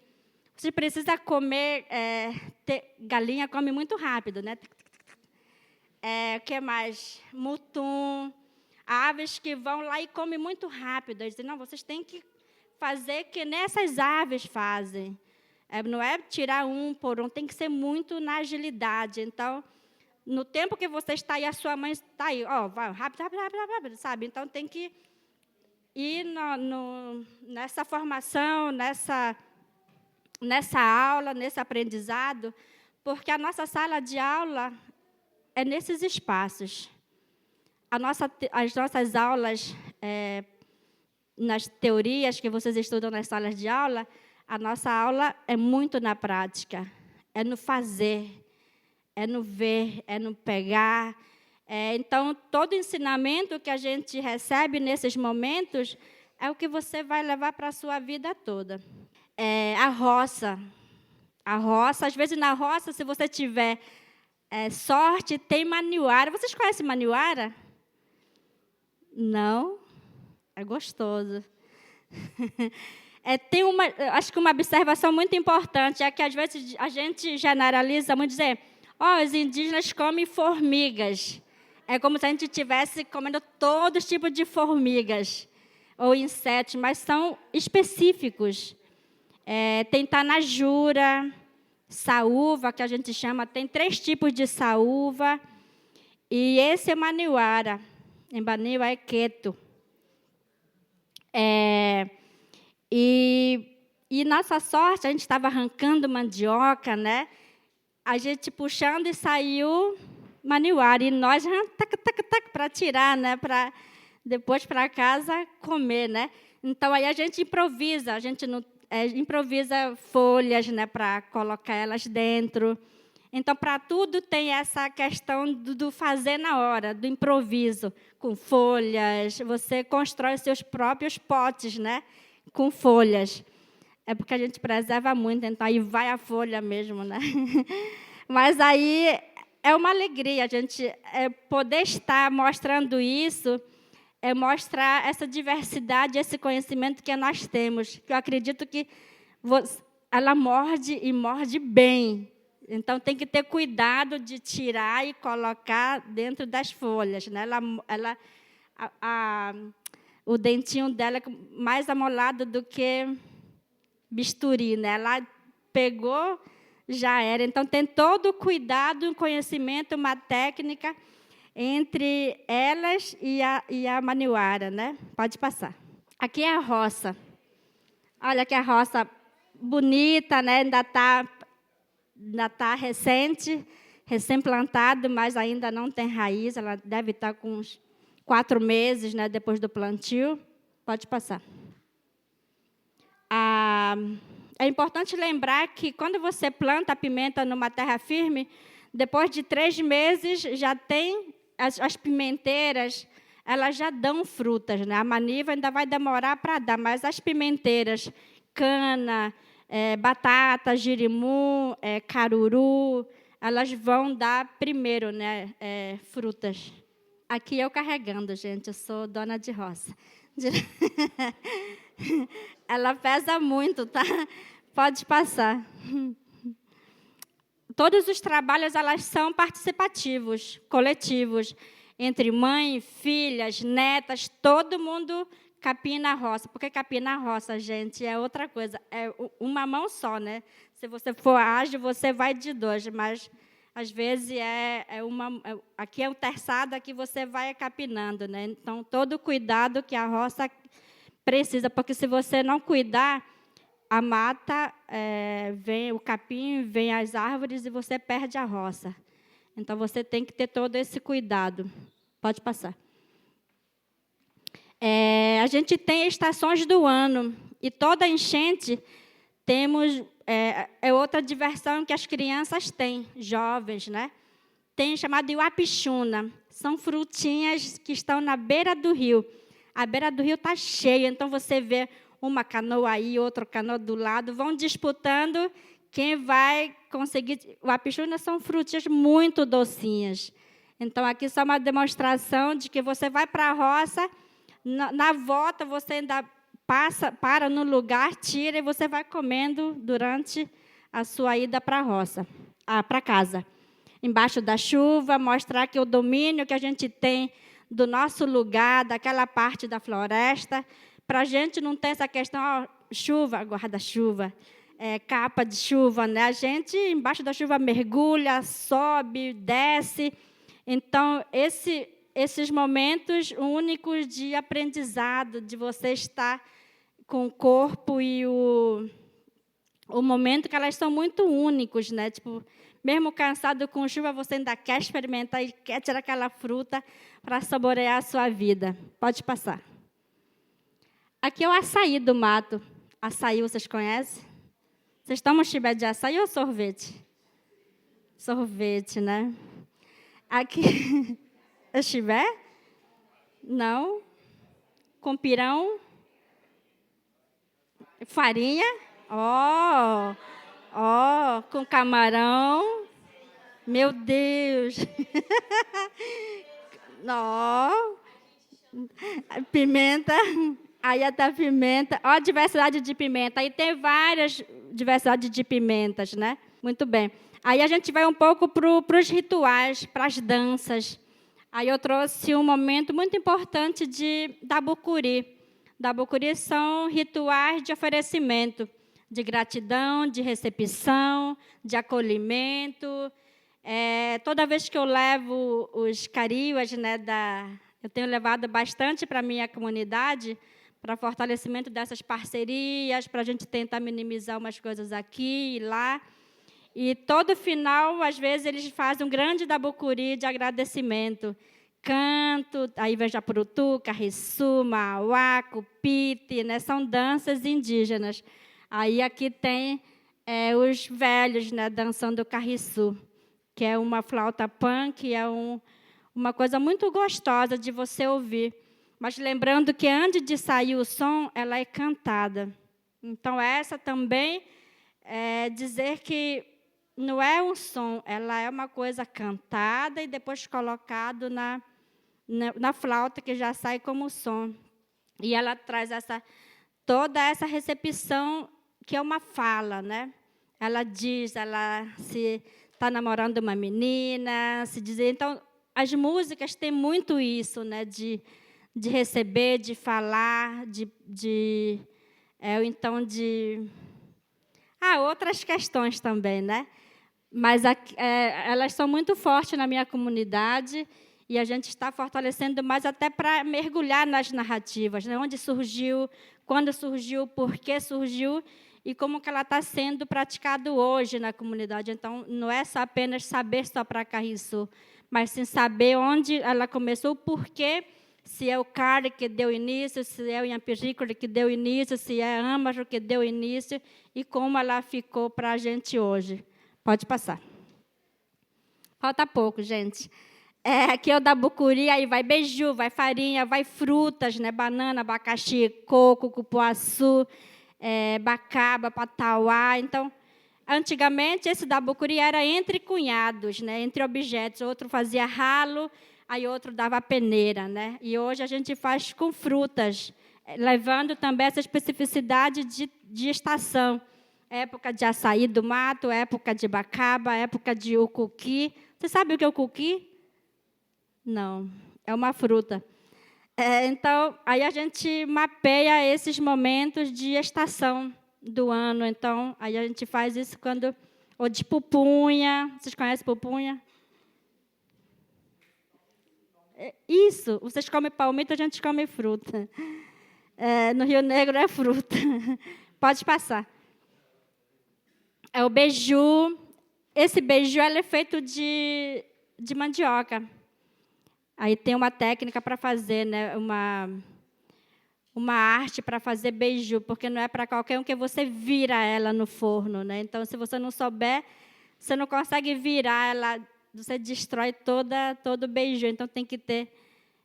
você precisa comer, galinha come muito rápido, né? O que mais? Mutum, aves que vão lá e comem muito rápido. Eles dizem, não, vocês têm que fazer que nessas aves fazem. Não é tirar um por um, tem que ser muito na agilidade. Então, no tempo que você está aí, a sua mãe está aí, vai rápido, rápido, rápido, rápido, sabe? Então, tem que ir nessa formação, nessa aula, nesse aprendizado, porque a nossa sala de aula é nesses espaços. As nossas aulas, nas teorias que vocês estudam nas salas de aula, a nossa aula é muito na prática, é no fazer, é no ver, é no pegar. Então, todo ensinamento que a gente recebe nesses momentos é o que você vai levar para a sua vida toda. A roça, às vezes na roça, se você tiver sorte, tem maniuara. Vocês conhecem maniuara? Não? É gostoso. Acho que uma observação muito importante é que, às vezes, a gente generaliza muito, dizer, os indígenas comem formigas. É como se a gente estivesse comendo todos os tipos de formigas ou insetos, mas são específicos. Tem tanajura, saúva, que a gente chama, tem 3 tipos de saúva, e esse é maniuara, em Baniwa é queto. E nossa sorte, a gente estava arrancando mandioca, né? A gente puxando e saiu maniuara, e nós para tirar, né? Para depois para casa comer, né? Então aí a gente improvisa, improvisa folhas, né, para colocar elas dentro. Então, para tudo tem essa questão do fazer na hora, do improviso, com folhas. Você constrói seus próprios potes, né, com folhas. É porque a gente preserva muito, então aí vai a folha mesmo, né? Mas aí é uma alegria a gente poder estar mostrando isso, mostrar essa diversidade, esse conhecimento que nós temos. Eu acredito que ela morde e morde bem. Então, tem que ter cuidado de tirar e colocar dentro das folhas, né? O dentinho dela é mais amolado do que bisturi, né? Ela pegou, já era. Então, tem todo o cuidado, um conhecimento, uma técnica entre elas e a maniuara, né? Pode passar. Aqui é a roça. Olha que a roça bonita, né? Ainda está recém-plantado, mas ainda não tem raiz. Ela deve estar com uns 4 meses, né, depois do plantio. Pode passar. É importante lembrar que, quando você planta a pimenta numa terra firme, depois de 3 meses, já tem as pimenteiras elas já dão frutas, né? A maniva ainda vai demorar para dar, mas as pimenteiras, cana, batata, girimum, caruru, elas vão dar primeiro, né, frutas. Aqui eu carregando, gente, eu sou dona de roça. Ela pesa muito, tá? Pode passar. Todos os trabalhos, elas são participativos, coletivos, entre mãe, filhas, netas, todo mundo capina a roça. Porque capina a roça, gente, é outra coisa. É uma mão só, né? Se você for ágil, você vai de 2, mas, às vezes, aqui é um terçado, aqui você vai capinando, né? Então, todo o cuidado que a roça precisa, porque se você não cuidar, a mata, vem o capim, vem as árvores e você perde a roça. Então, você tem que ter todo esse cuidado. Pode passar. A gente tem estações do ano, e toda enchente temos... outra diversão que as crianças têm, jovens, né? Tem chamado de uapixuna. São frutinhas que estão na beira do rio. A beira do rio está cheia, então você vê uma canoa aí, outra canoa do lado, vão disputando quem vai conseguir. Uapixuna são frutinhas muito docinhas. Então, aqui só uma demonstração de que você vai para a roça, na volta você ainda para no lugar, tira e você vai comendo durante a sua ida para a roça, para casa. Embaixo da chuva, mostrar que o domínio que a gente tem do nosso lugar, daquela parte da floresta, para a gente não ter essa questão, chuva, guarda-chuva, capa de chuva, né? A gente, embaixo da chuva, mergulha, sobe, desce. Então, esses momentos únicos de aprendizado, de você estar com o corpo e o momento que elas são muito únicos, né? Tipo, mesmo cansado com chuva, você ainda quer experimentar e quer tirar aquela fruta para saborear a sua vida. Pode passar. Aqui é o açaí do mato. Açaí, vocês conhecem? Vocês tomam chibé de açaí ou sorvete? Sorvete, né? Aqui é chibé? Não. Com pirão? Farinha? Com camarão. Meu Deus. Pimenta. Aí até a pimenta. Ó, a diversidade de pimenta. Aí tem várias diversidades de pimentas, né? Muito bem. Aí a gente vai um pouco para os rituais, para as danças. Aí eu trouxe um momento muito importante da bucuri. Da bucuri são rituais de oferecimento, de gratidão, de recepção, de acolhimento. Toda vez que eu levo os cariúas, né, eu tenho levado bastante para a minha comunidade, para fortalecimento dessas parcerias, para a gente tentar minimizar umas coisas aqui e lá. E todo final, às vezes, eles fazem um grande dabucuri de agradecimento. Canto, aí vem Japurutu, Carriçu, Mauá, Cupite, né? São danças indígenas. Aí aqui tem os velhos, né, dançando Carriçu, que é uma flauta pan, que é uma coisa muito gostosa de você ouvir. Mas lembrando que antes de sair o som, ela é cantada. Então, essa também é dizer que não é um som, ela é uma coisa cantada e depois colocado na flauta, que já sai como som. E ela traz toda essa recepção, que é uma fala, né? Ela diz, ela se está namorando uma menina, se dizer. Então, as músicas têm muito isso, né? De receber, de falar, outras questões também, né? Mas elas são muito fortes na minha comunidade e a gente está fortalecendo mais até para mergulhar nas narrativas, né? Onde surgiu, quando surgiu, por que surgiu e como que ela está sendo praticada hoje na comunidade. Então, não é só apenas saber só para Carriçu, mas sim saber onde ela começou, o porquê, se é o Cari que deu início, se é o Yampirico que deu início, se é a Âmaro que deu início, e como ela ficou para a gente hoje. Pode passar. Falta pouco, gente. Aqui é o da Bucuri, aí vai beiju, vai farinha, vai frutas, né? Banana, abacaxi, coco, cupuaçu, bacaba, patauá. Então, antigamente, esse da Bucuri era entre cunhados, né? Entre objetos. Outro fazia ralo, aí outro dava peneira, né? E hoje a gente faz com frutas, levando também essa especificidade de estação. Época de açaí do mato, época de bacaba, época de ucuqui. Você sabe o que é ucuqui? Não, é uma fruta. Então, aí a gente mapeia esses momentos de estação do ano. Então, aí a gente faz isso quando... Ou de pupunha. Vocês conhecem pupunha? Isso, vocês comem palmito, a gente come fruta. No Rio Negro é fruta. Pode passar. É o beiju. Esse beiju é feito de mandioca. Aí tem uma técnica para fazer, né? Uma arte para fazer beiju, porque não é para qualquer um que você vira ela no forno, né? Então, se você não souber, você não consegue virar ela, você destrói todo o beiju. Então, tem que ter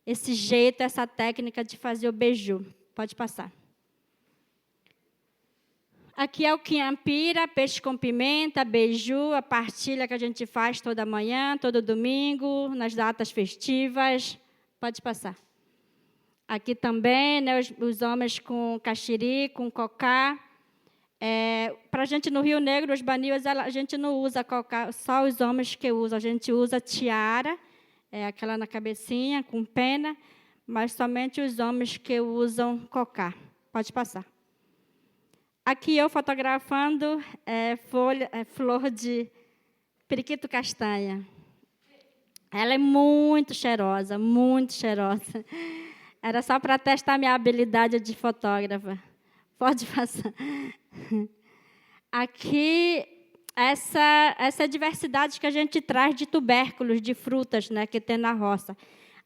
esse jeito, essa técnica de fazer o beiju. Pode passar. Aqui é o quiampira, peixe com pimenta, beiju, a partilha que a gente faz toda manhã, todo domingo, nas datas festivas. Pode passar. Aqui também, né, os homens com caxiri, com cocá. Para a gente, no Rio Negro, os banias, a gente não usa cocá, só os homens que usam. A gente usa tiara, aquela na cabecinha, com pena, mas somente os homens que usam cocá. Pode passar. Aqui eu fotografando flor de periquito castanha. Ela é muito cheirosa, muito cheirosa. Era só para testar minha habilidade de fotógrafa. Pode passar. Aqui, essa diversidade que a gente traz de tubérculos, de frutas, né, que tem na roça.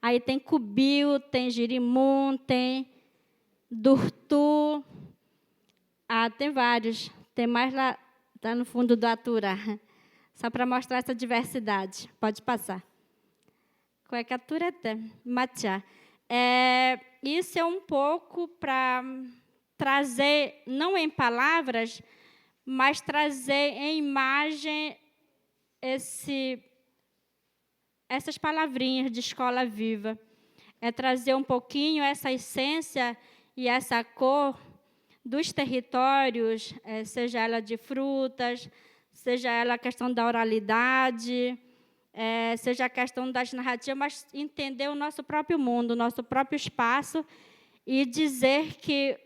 Aí tem cubil, tem girimum, tem durtu. Tem vários. Tem mais lá, está no fundo do Aturá. Só para mostrar essa diversidade. Pode passar. Qual é que Aturá tem? Matcha. Isso é um pouco para trazer, não em palavras, mas trazer em imagem essas palavrinhas de escola viva. É trazer um pouquinho essa essência e essa cor dos territórios, seja ela de frutas, seja ela a questão da oralidade, seja a questão das narrativas, mas entender o nosso próprio mundo, o nosso próprio espaço e dizer que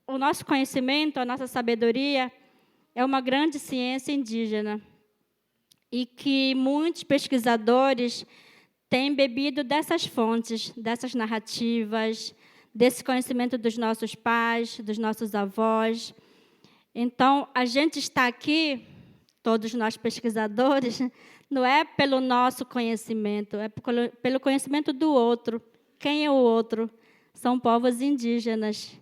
o nosso conhecimento, a nossa sabedoria é uma grande ciência indígena e que muitos pesquisadores têm bebido dessas fontes, dessas narrativas, desse conhecimento dos nossos pais, dos nossos avós. Então, a gente está aqui, todos nós pesquisadores, não é pelo nosso conhecimento, é pelo conhecimento do outro. Quem é o outro? São povos indígenas.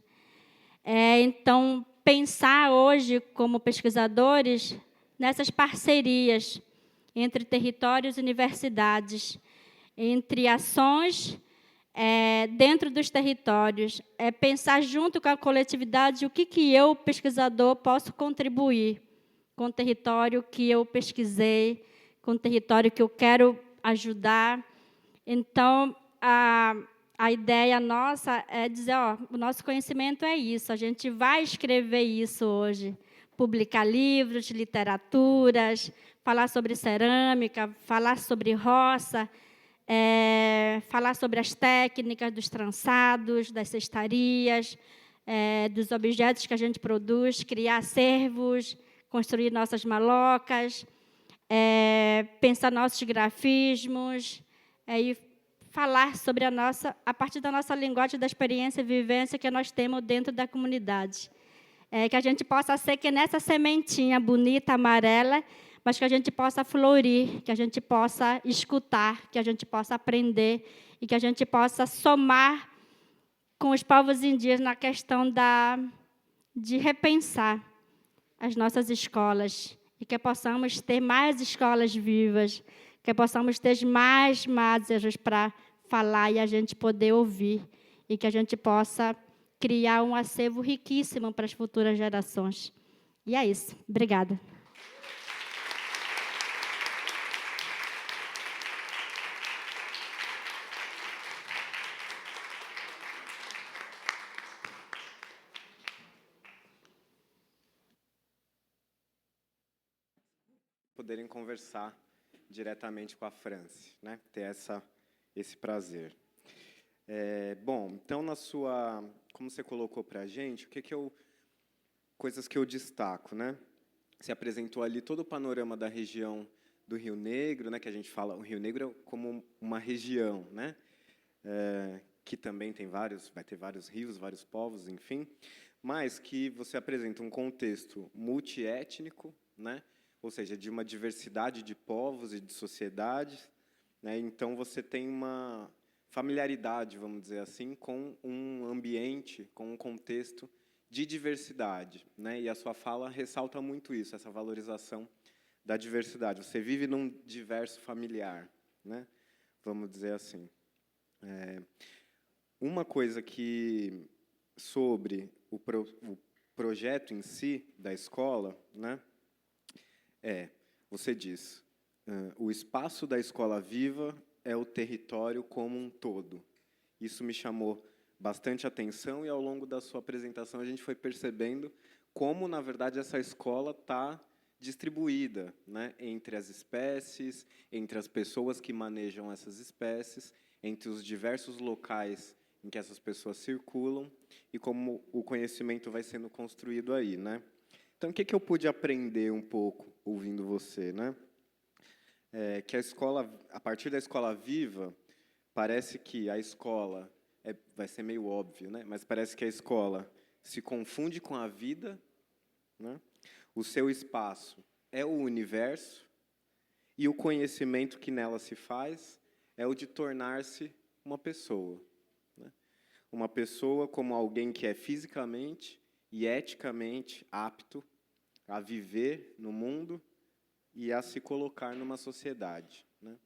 Então, pensar hoje, como pesquisadores, nessas parcerias entre territórios e universidades, entre ações dentro dos territórios, pensar junto com a coletividade o que eu, pesquisador, posso contribuir com o território que eu pesquisei, com o território que eu quero ajudar. Então, a ideia nossa é dizer, o nosso conhecimento é isso, a gente vai escrever isso hoje, publicar livros, literaturas, falar sobre cerâmica, falar sobre roça, falar sobre as técnicas dos trançados, das cestarias, dos objetos que a gente produz, criar acervos, construir nossas malocas, pensar nossos grafismos, e falar sobre a partir da nossa linguagem, da experiência e vivência que nós temos dentro da comunidade. Que a gente possa ser que nessa sementinha bonita, amarela, mas que a gente possa florir, que a gente possa escutar, que a gente possa aprender e que a gente possa somar com os povos indígenas na questão de repensar as nossas escolas e que possamos ter mais escolas vivas, que possamos ter mais desejos para falar e a gente poder ouvir, e que a gente possa criar um acervo riquíssimo para as futuras gerações. E é isso. Obrigada. Poderem conversar diretamente com a Franci, né? Ter esse prazer. Bom, então, como você colocou para a gente, coisas que eu destaco, né? Você apresentou ali todo o panorama da região do Rio Negro, né? Que a gente fala o Rio Negro como uma região, né? Que também vai ter vários rios, vários povos, enfim, mas que você apresenta um contexto multiétnico, né? Ou seja, de uma diversidade de povos e de sociedades, né? Então, você tem uma familiaridade, vamos dizer assim, com um ambiente, com um contexto de diversidade, né? E a sua fala ressalta muito isso, essa valorização da diversidade. Você vive num diverso familiar, né? Vamos dizer assim. Uma coisa que, sobre o projeto em si da escola, né? Você diz, o espaço da escola viva é o território como um todo. Isso me chamou bastante atenção e, ao longo da sua apresentação, a gente foi percebendo como, na verdade, essa escola está distribuída, né, entre as espécies, entre as pessoas que manejam essas espécies, entre os diversos locais em que essas pessoas circulam e como o conhecimento vai sendo construído aí, né? Então, o que eu pude aprender um pouco ouvindo você, né? Que a escola, a partir da escola viva, parece que a escola vai ser meio óbvio, né? Mas parece que a escola se confunde com a vida, né? O seu espaço é o universo e o conhecimento que nela se faz é o de tornar-se uma pessoa, né? Uma pessoa como alguém que é fisicamente e eticamente apto a viver no mundo e a se colocar numa sociedade, né?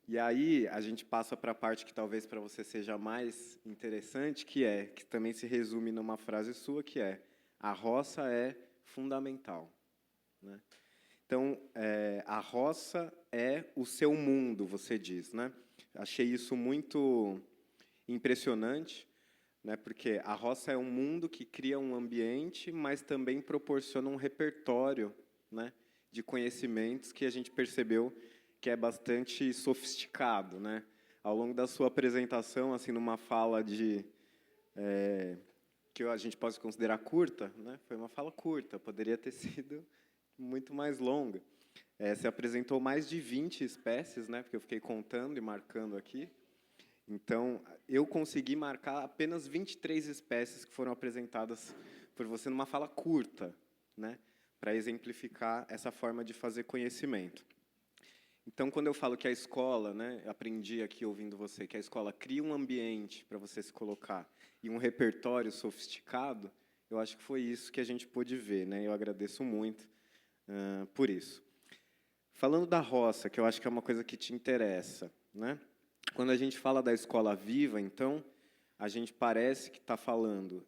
E aí a gente passa para a parte que talvez para você seja mais interessante, que também se resume numa frase sua, que é: a roça é fundamental, né? Então, a roça é o seu mundo, você diz, né? Achei isso muito impressionante, né? Porque a roça é um mundo que cria um ambiente, mas também proporciona um repertório, né, de conhecimentos que a gente percebeu que é bastante sofisticado, né? Ao longo da sua apresentação, assim, numa fala que a gente pode considerar curta, né? Foi uma fala curta, poderia ter sido muito mais longa. Você apresentou mais de 20 espécies, né? Porque eu fiquei contando e marcando aqui. Então, eu consegui marcar apenas 23 espécies que foram apresentadas por você numa fala curta, né? Para exemplificar essa forma de fazer conhecimento. Então, quando eu falo que a escola, né, aprendi aqui ouvindo você, que a escola cria um ambiente para você se colocar e um repertório sofisticado, eu acho que foi isso que a gente pôde ver, né? Eu agradeço muito por isso. Falando da roça, que eu acho que é uma coisa que te interessa, né? Quando a gente fala da escola viva, então, a gente parece que está falando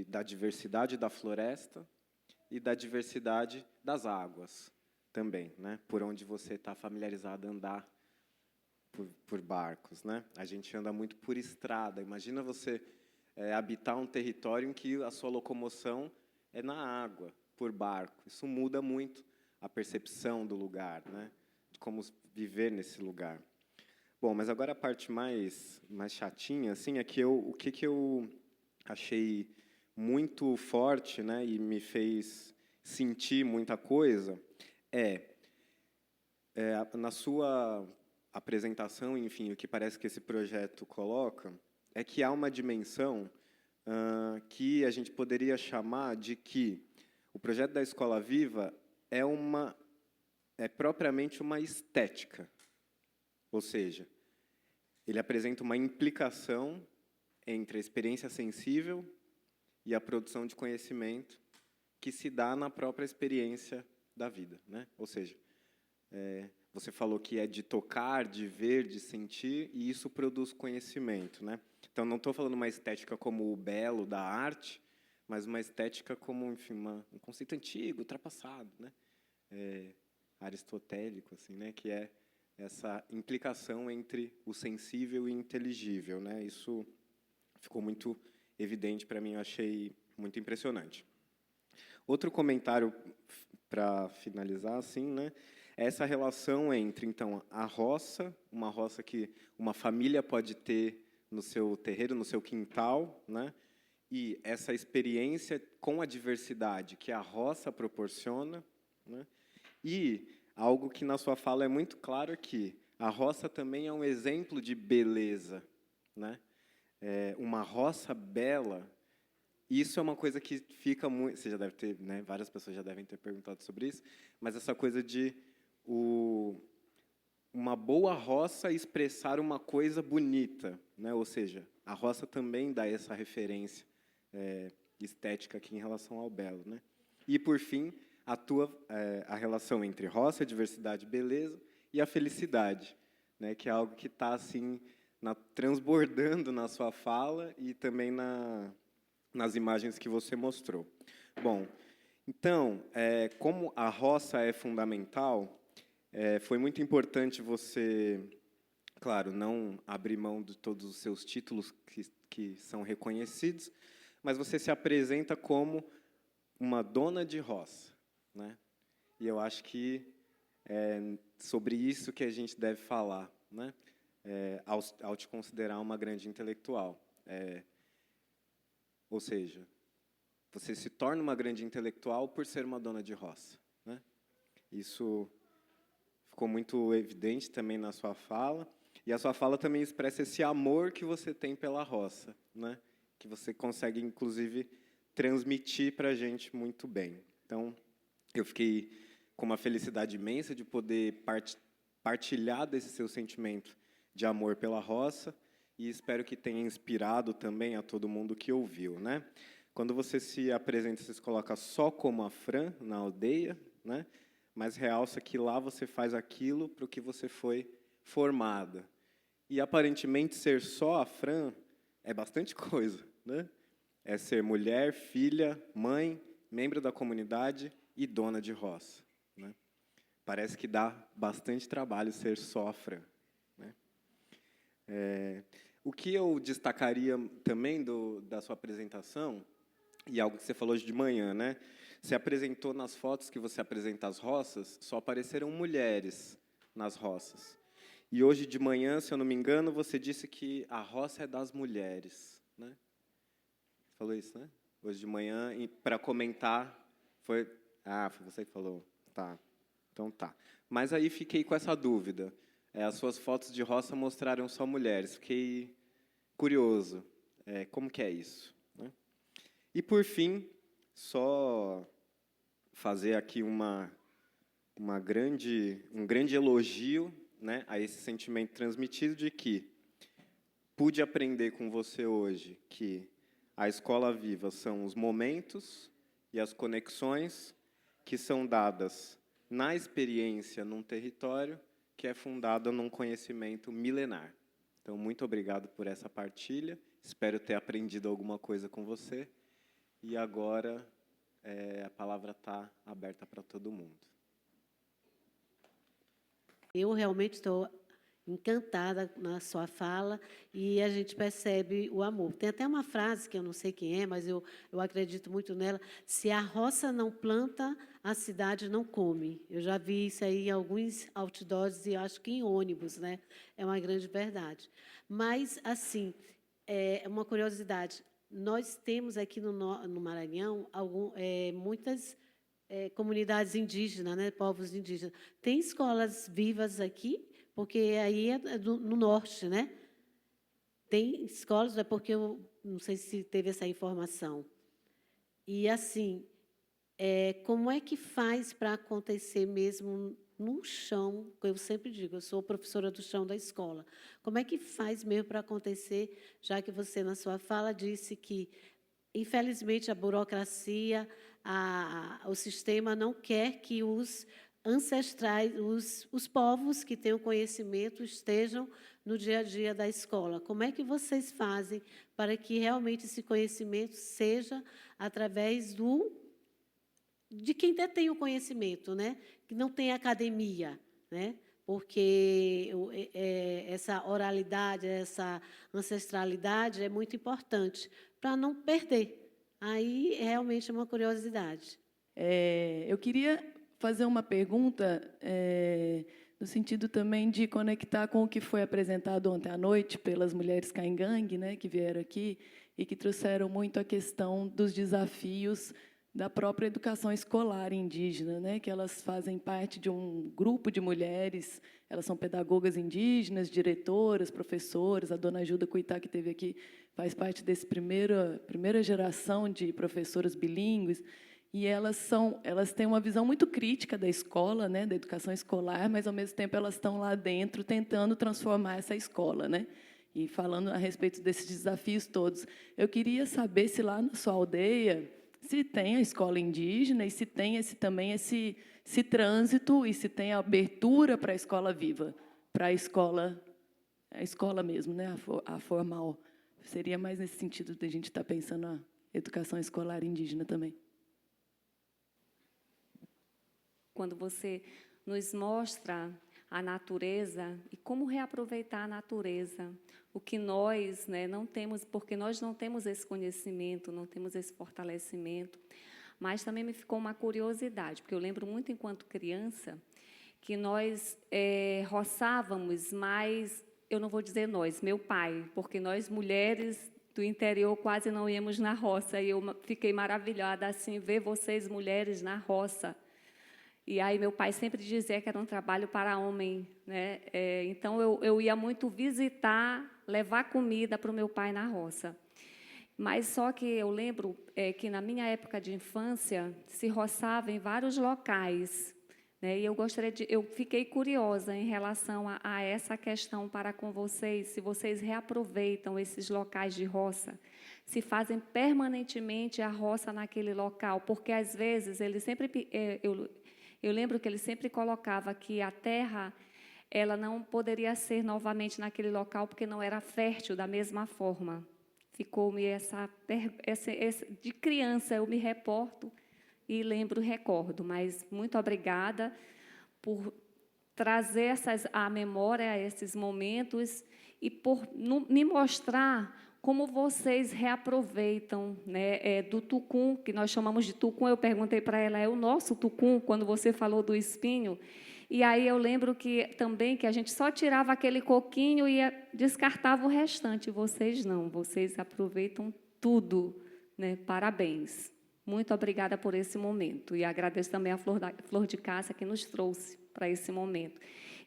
da diversidade da floresta e da diversidade das águas também, né? Por onde você está familiarizado a andar por barcos, né? A gente anda muito por estrada. Imagina você habitar um território em que a sua locomoção é na água, por barco. Isso muda muito a percepção do lugar, né? De como viver nesse lugar. Bom, mas agora a parte mais chatinha, assim, é que o que eu achei muito forte, né, e me fez sentir muita coisa, na sua apresentação, enfim, o que parece que esse projeto coloca, é que há uma dimensão que a gente poderia chamar de que o projeto da Escola Viva é propriamente uma estética, ou seja, ele apresenta uma implicação entre a experiência sensível e a produção de conhecimento que se dá na própria experiência da vida, né? Ou seja, Você falou que é de tocar, de ver, de sentir, e isso produz conhecimento, né? Então, não estou falando uma estética como o belo da arte, mas uma estética como, enfim, um conceito antigo, ultrapassado, né? Aristotélico, assim, né? Que é essa implicação entre o sensível e o inteligível, né? Isso ficou muito evidente para mim, eu achei muito impressionante. Outro comentário para finalizar, assim, né? Essa relação entre, então, a roça, uma roça que uma família pode ter no seu terreiro, no seu quintal, né? E essa experiência com a diversidade que a roça proporciona, né? E algo que na sua fala é muito claro aqui, a roça também é um exemplo de beleza, né? Uma roça bela. Isso é uma coisa que fica muito, você já deve ter, né? Várias pessoas já devem ter perguntado sobre isso, mas essa coisa de uma boa roça expressar uma coisa bonita, né? Ou seja, a roça também dá essa referência estética aqui em relação ao belo, né? E por fim, a relação entre roça, diversidade, beleza e a felicidade, né? Que é algo que está assim transbordando na sua fala e também nas imagens que você mostrou. Bom, então, como a roça é fundamental, foi muito importante você, claro, não abrir mão de todos os seus títulos que são reconhecidos, mas você se apresenta como uma dona de roça, né? E eu acho que é sobre isso que a gente deve falar, né? Ao te considerar uma grande intelectual. Ou seja, você se torna uma grande intelectual por ser uma dona de roça, né? Isso ficou muito evidente também na sua fala, e a sua fala também expressa esse amor que você tem pela roça, né? Que você consegue, inclusive, transmitir para a gente muito bem. Então, eu fiquei com uma felicidade imensa de poder partilhar desse seu sentimento de amor pela roça, e espero que tenha inspirado também a todo mundo que ouviu, né? Quando você se apresenta, você se coloca só como a Fran na aldeia, né? Mas realça que lá você faz aquilo para o que você foi formada. E, aparentemente, ser só a Fran é bastante coisa, né? É ser mulher, filha, mãe, membro da comunidade e dona de roça, né? Parece que dá bastante trabalho ser só a Fran, né? O que eu destacaria também da sua apresentação, e algo que você falou hoje de manhã, né? Você apresentou nas fotos que você apresenta as roças, só apareceram mulheres nas roças. E hoje de manhã, se eu não me engano, você disse que a roça é das mulheres, né? Você falou isso, né? Hoje de manhã, para comentar, foi você que falou. Tá, então tá. Mas aí fiquei com essa dúvida. As suas fotos de roça mostraram só mulheres. Fiquei curioso. Como que é isso, né? E, por fim, só fazer aqui um grande elogio, né, a esse sentimento transmitido de que pude aprender com você hoje que a escola viva são os momentos e as conexões que são dadas na experiência num território que é fundada num conhecimento milenar. Então, muito obrigado por essa partilha. Espero ter aprendido alguma coisa com você. E agora a palavra está aberta para todo mundo. Eu realmente estou encantada na sua fala e a gente percebe o amor. Tem até uma frase que eu não sei quem é, mas eu acredito muito nela: se a roça não planta, a cidade não come. Eu já vi isso aí em alguns outdoors e acho que em ônibus, né? É uma grande verdade. Mas, assim, uma curiosidade. Nós temos aqui no Maranhão muitas comunidades indígenas, né? Povos indígenas. Tem escolas vivas aqui? Porque aí no norte, né? Tem escolas, porque eu não sei se teve essa informação. E, assim, como é que faz para acontecer mesmo no chão? Eu sempre digo, eu sou professora do chão da escola. Como é que faz mesmo para acontecer, já que você, na sua fala, disse que, infelizmente, a burocracia, o sistema não quer que os ancestrais, os povos que têm o conhecimento estejam no dia a dia da escola. Como é que vocês fazem para que realmente esse conhecimento seja através de quem detém o conhecimento, né? Que não tem academia, né? Porque essa oralidade, essa ancestralidade é muito importante para não perder. Aí, realmente, é uma curiosidade. Eu queria fazer uma pergunta no sentido também de conectar com o que foi apresentado ontem à noite pelas mulheres Caingangue, né, que vieram aqui e que trouxeram muito a questão dos desafios da própria educação escolar indígena, né, que elas fazem parte de um grupo de mulheres, elas são pedagogas indígenas, diretoras, professoras, a dona Ajuda Cuitá, que esteve aqui, faz parte dessa primeira geração de professoras bilíngues, e elas têm uma visão muito crítica da escola, né, da educação escolar, mas, ao mesmo tempo, elas estão lá dentro tentando transformar essa escola, né, e falando a respeito desses desafios todos. Eu queria saber se lá na sua aldeia se tem a escola indígena e se tem também esse trânsito e se tem a abertura para a escola viva, para a escola mesmo, né, a formal. Seria mais nesse sentido de a gente estar pensando a educação escolar indígena também. Quando você nos mostra a natureza e como reaproveitar a natureza, o que nós, né, não temos, porque nós não temos esse conhecimento, não temos esse fortalecimento, mas também me ficou uma curiosidade, porque eu lembro muito, enquanto criança, que nós roçávamos, mas eu não vou dizer nós, meu pai, porque nós, mulheres do interior, quase não íamos na roça, e eu fiquei maravilhada, assim, ver vocês, mulheres, na roça. E aí meu pai sempre dizia que era um trabalho para homem, né? Então eu ia muito visitar, levar comida para o meu pai na roça. Mas só que eu lembro que na minha época de infância se roçava em vários locais, né? E eu fiquei curiosa em relação a essa questão para com vocês, se vocês reaproveitam esses locais de roça, se fazem permanentemente a roça naquele local, porque às vezes ele sempre eu lembro que ele sempre colocava que a terra ela não poderia ser novamente naquele local porque não era fértil da mesma forma. Ficou-me de criança, eu me reporto e recordo, mas muito obrigada por trazer à memória esses momentos e por me mostrar como vocês reaproveitam, né, do tucum, que nós chamamos de tucum. Eu perguntei para ela, é o nosso tucum, quando você falou do espinho. E aí eu lembro também que a gente só tirava aquele coquinho e descartava o restante. Vocês não, vocês aproveitam tudo, né? Parabéns. Muito obrigada por esse momento. E agradeço também a Flor de Cássia, que nos trouxe para esse momento.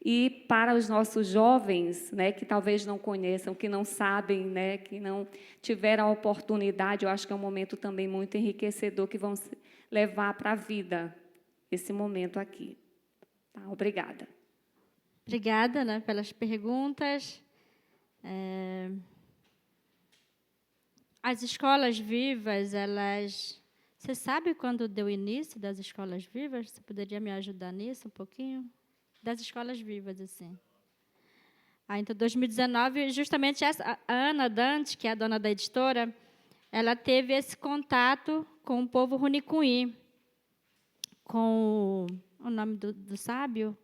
E para os nossos jovens, né, que talvez não conheçam, que não sabem, né, que não tiveram a oportunidade, eu acho que é um momento também muito enriquecedor, que vão levar para a vida esse momento aqui. Tá, obrigada. Obrigada, né, pelas perguntas. As escolas vivas, elas... Você sabe quando deu o início das escolas vivas? Você poderia me ajudar nisso um pouquinho? Das escolas vivas, assim. Então, 2019, justamente a Ana Dante, que é a dona da editora, ela teve esse contato com o povo Runicuí, com o nome do sábio.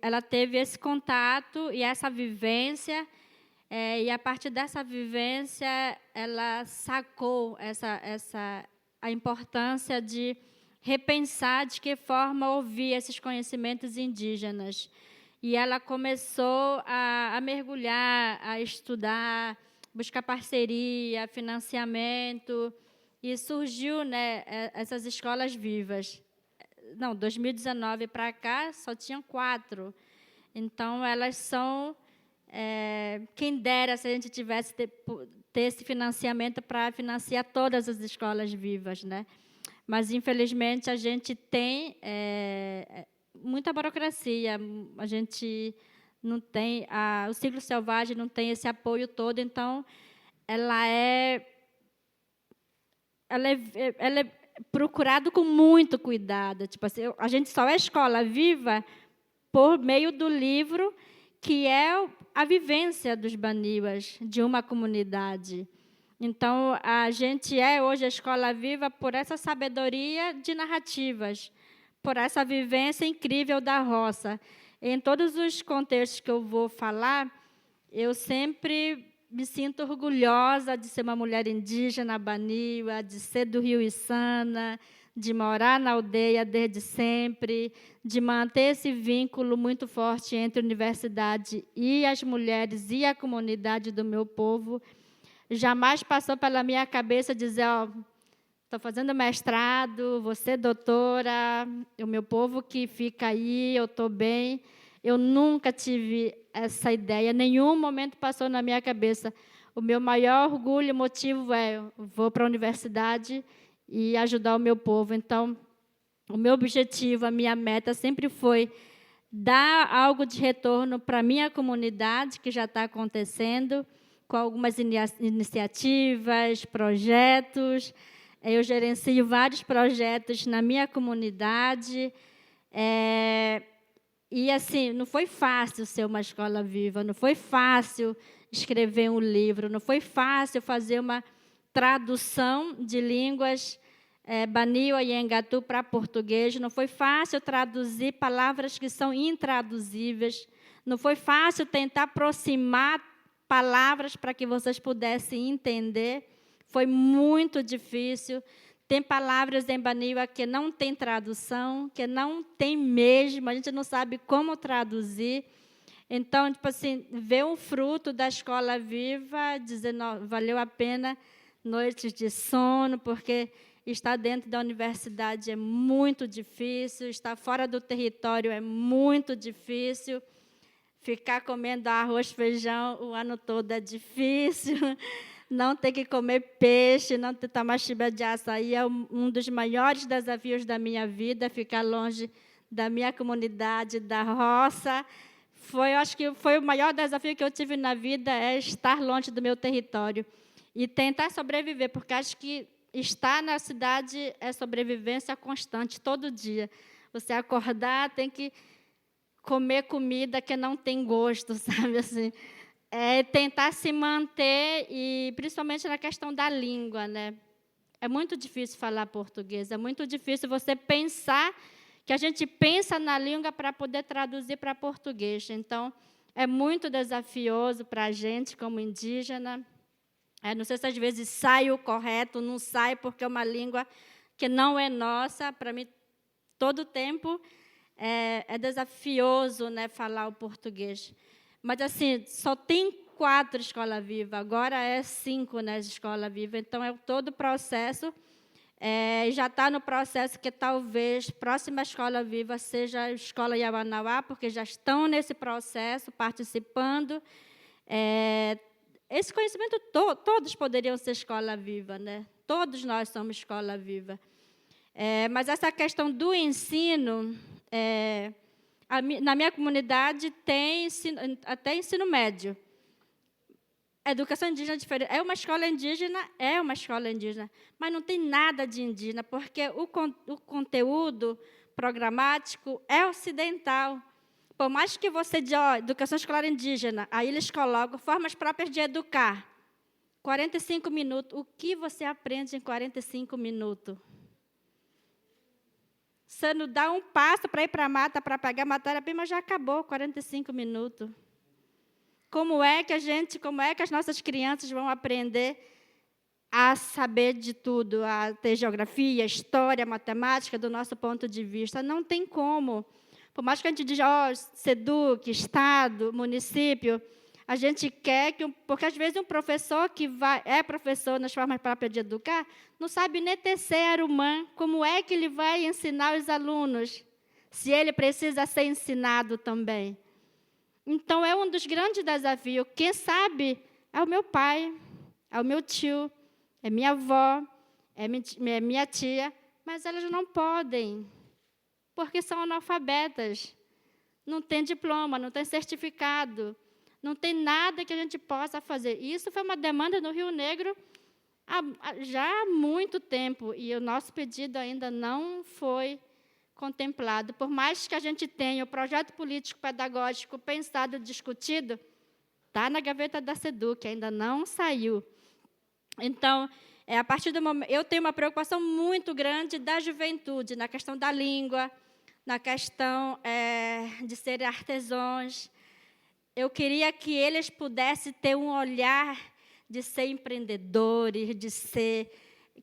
Ela teve esse contato e essa vivência, e, a partir dessa vivência, ela sacou a importância de repensar de que forma ouvir esses conhecimentos indígenas. E ela começou a mergulhar, a estudar, buscar parceria, financiamento, e surgiu, né, essas escolas vivas. Não, 2019 para cá, só tinham 4. Então, elas são... quem dera se a gente tivesse ter esse financiamento para financiar todas as escolas vivas, né? Mas, infelizmente, a gente tem muita burocracia, a gente não tem, o Ciclo Selvagem não tem esse apoio todo, então, ela procurado com muito cuidado. Tipo assim, a gente só é escola viva por meio do livro, que é a vivência dos baniwas, de uma comunidade. Então, a gente é hoje a escola viva por essa sabedoria de narrativas, por essa vivência incrível da roça. Em todos os contextos que eu vou falar, eu sempre me sinto orgulhosa de ser uma mulher indígena baniwa, de ser do Rio Içana, de morar na aldeia desde sempre, de manter esse vínculo muito forte entre a universidade e as mulheres e a comunidade do meu povo. Jamais passou pela minha cabeça dizer, estou fazendo mestrado, você doutora, o meu povo que fica aí, eu estou bem. Eu nunca tive essa ideia, nenhum momento passou na minha cabeça. O meu maior orgulho e motivo é, vou para a universidade e ajudar o meu povo. Então, o meu objetivo, a minha meta sempre foi dar algo de retorno para a minha comunidade, que já está acontecendo, com algumas iniciativas, projetos. Eu gerencio vários projetos na minha comunidade. E, assim, não foi fácil ser uma escola viva, não foi fácil escrever um livro, não foi fácil fazer uma tradução de línguas baniwa e engatu para português, não foi fácil traduzir palavras que são intraduzíveis, não foi fácil tentar aproximar palavras para que vocês pudessem entender, foi muito difícil. Tem palavras em baniwa que não tem tradução, que não tem mesmo, a gente não sabe como traduzir. Então, tipo assim, ver um fruto da escola viva, dizer, não, valeu a pena noites de sono, porque estar dentro da universidade é muito difícil, estar fora do território é muito difícil, ficar comendo arroz, feijão o ano todo é difícil, não ter que comer peixe, não ter tomar chiba de açaí é um dos maiores desafios da minha vida, ficar longe da minha comunidade, da roça. Eu acho que foi o maior desafio que eu tive na vida, é estar longe do meu território e tentar sobreviver, porque acho que estar na cidade é sobrevivência constante, todo dia. Você acordar, tem que comer comida que não tem gosto, sabe? Assim, tentar se manter, e principalmente na questão da língua, né? É muito difícil falar português, é muito difícil você pensar que a gente pensa na língua para poder traduzir para português. Então, é muito desafioso para a gente, como indígena. Não sei se às vezes sai o correto, não sai, porque é uma língua que não é nossa. Para mim, todo o tempo é desafioso, né, falar o português. Mas, assim, só tem 4 Escola Viva, agora é 5, né, Escola Viva. Então, é todo o processo. Já está no processo que talvez a próxima Escola Viva seja a Escola Yawanawá, porque já estão nesse processo, participando. Esse conhecimento, todos poderiam ser Escola Viva, né? Todos nós somos Escola Viva. Mas essa questão do ensino, na minha comunidade tem até ensino médio. Educação indígena é diferente. É uma escola indígena, mas não tem nada de indígena, porque o conteúdo programático é ocidental. Por mais que você diga, educação escolar indígena, aí eles colocam formas próprias de educar. 45 minutos. O que você aprende em 45 minutos? Você não dá um passo para ir para a mata, para pegar matéria-prima, já acabou 45 minutos. Como é que as nossas crianças vão aprender a saber de tudo, a ter geografia, história, matemática, do nosso ponto de vista? Não tem como. Por mais que a gente diga, SEDUC, Estado, município, a gente quer porque às vezes um professor que é professor nas formas próprias de educar, não sabe nem tecer arumã, como é que ele vai ensinar os alunos, se ele precisa ser ensinado também. Então, é um dos grandes desafios. Quem sabe é o meu pai, é o meu tio, é minha avó, é minha tia, mas elas não podem, porque são analfabetas. Não tem diploma, não tem certificado, não tem nada que a gente possa fazer. Isso foi uma demanda no Rio Negro já há muito tempo, e o nosso pedido ainda não foi contemplado. Por mais que a gente tenha o projeto político-pedagógico pensado, discutido, está na gaveta da SEDUC, ainda não saiu. Então, a partir do momento, eu tenho uma preocupação muito grande da juventude, na questão da língua, na questão de serem artesãos. Eu queria que eles pudessem ter um olhar de ser empreendedores,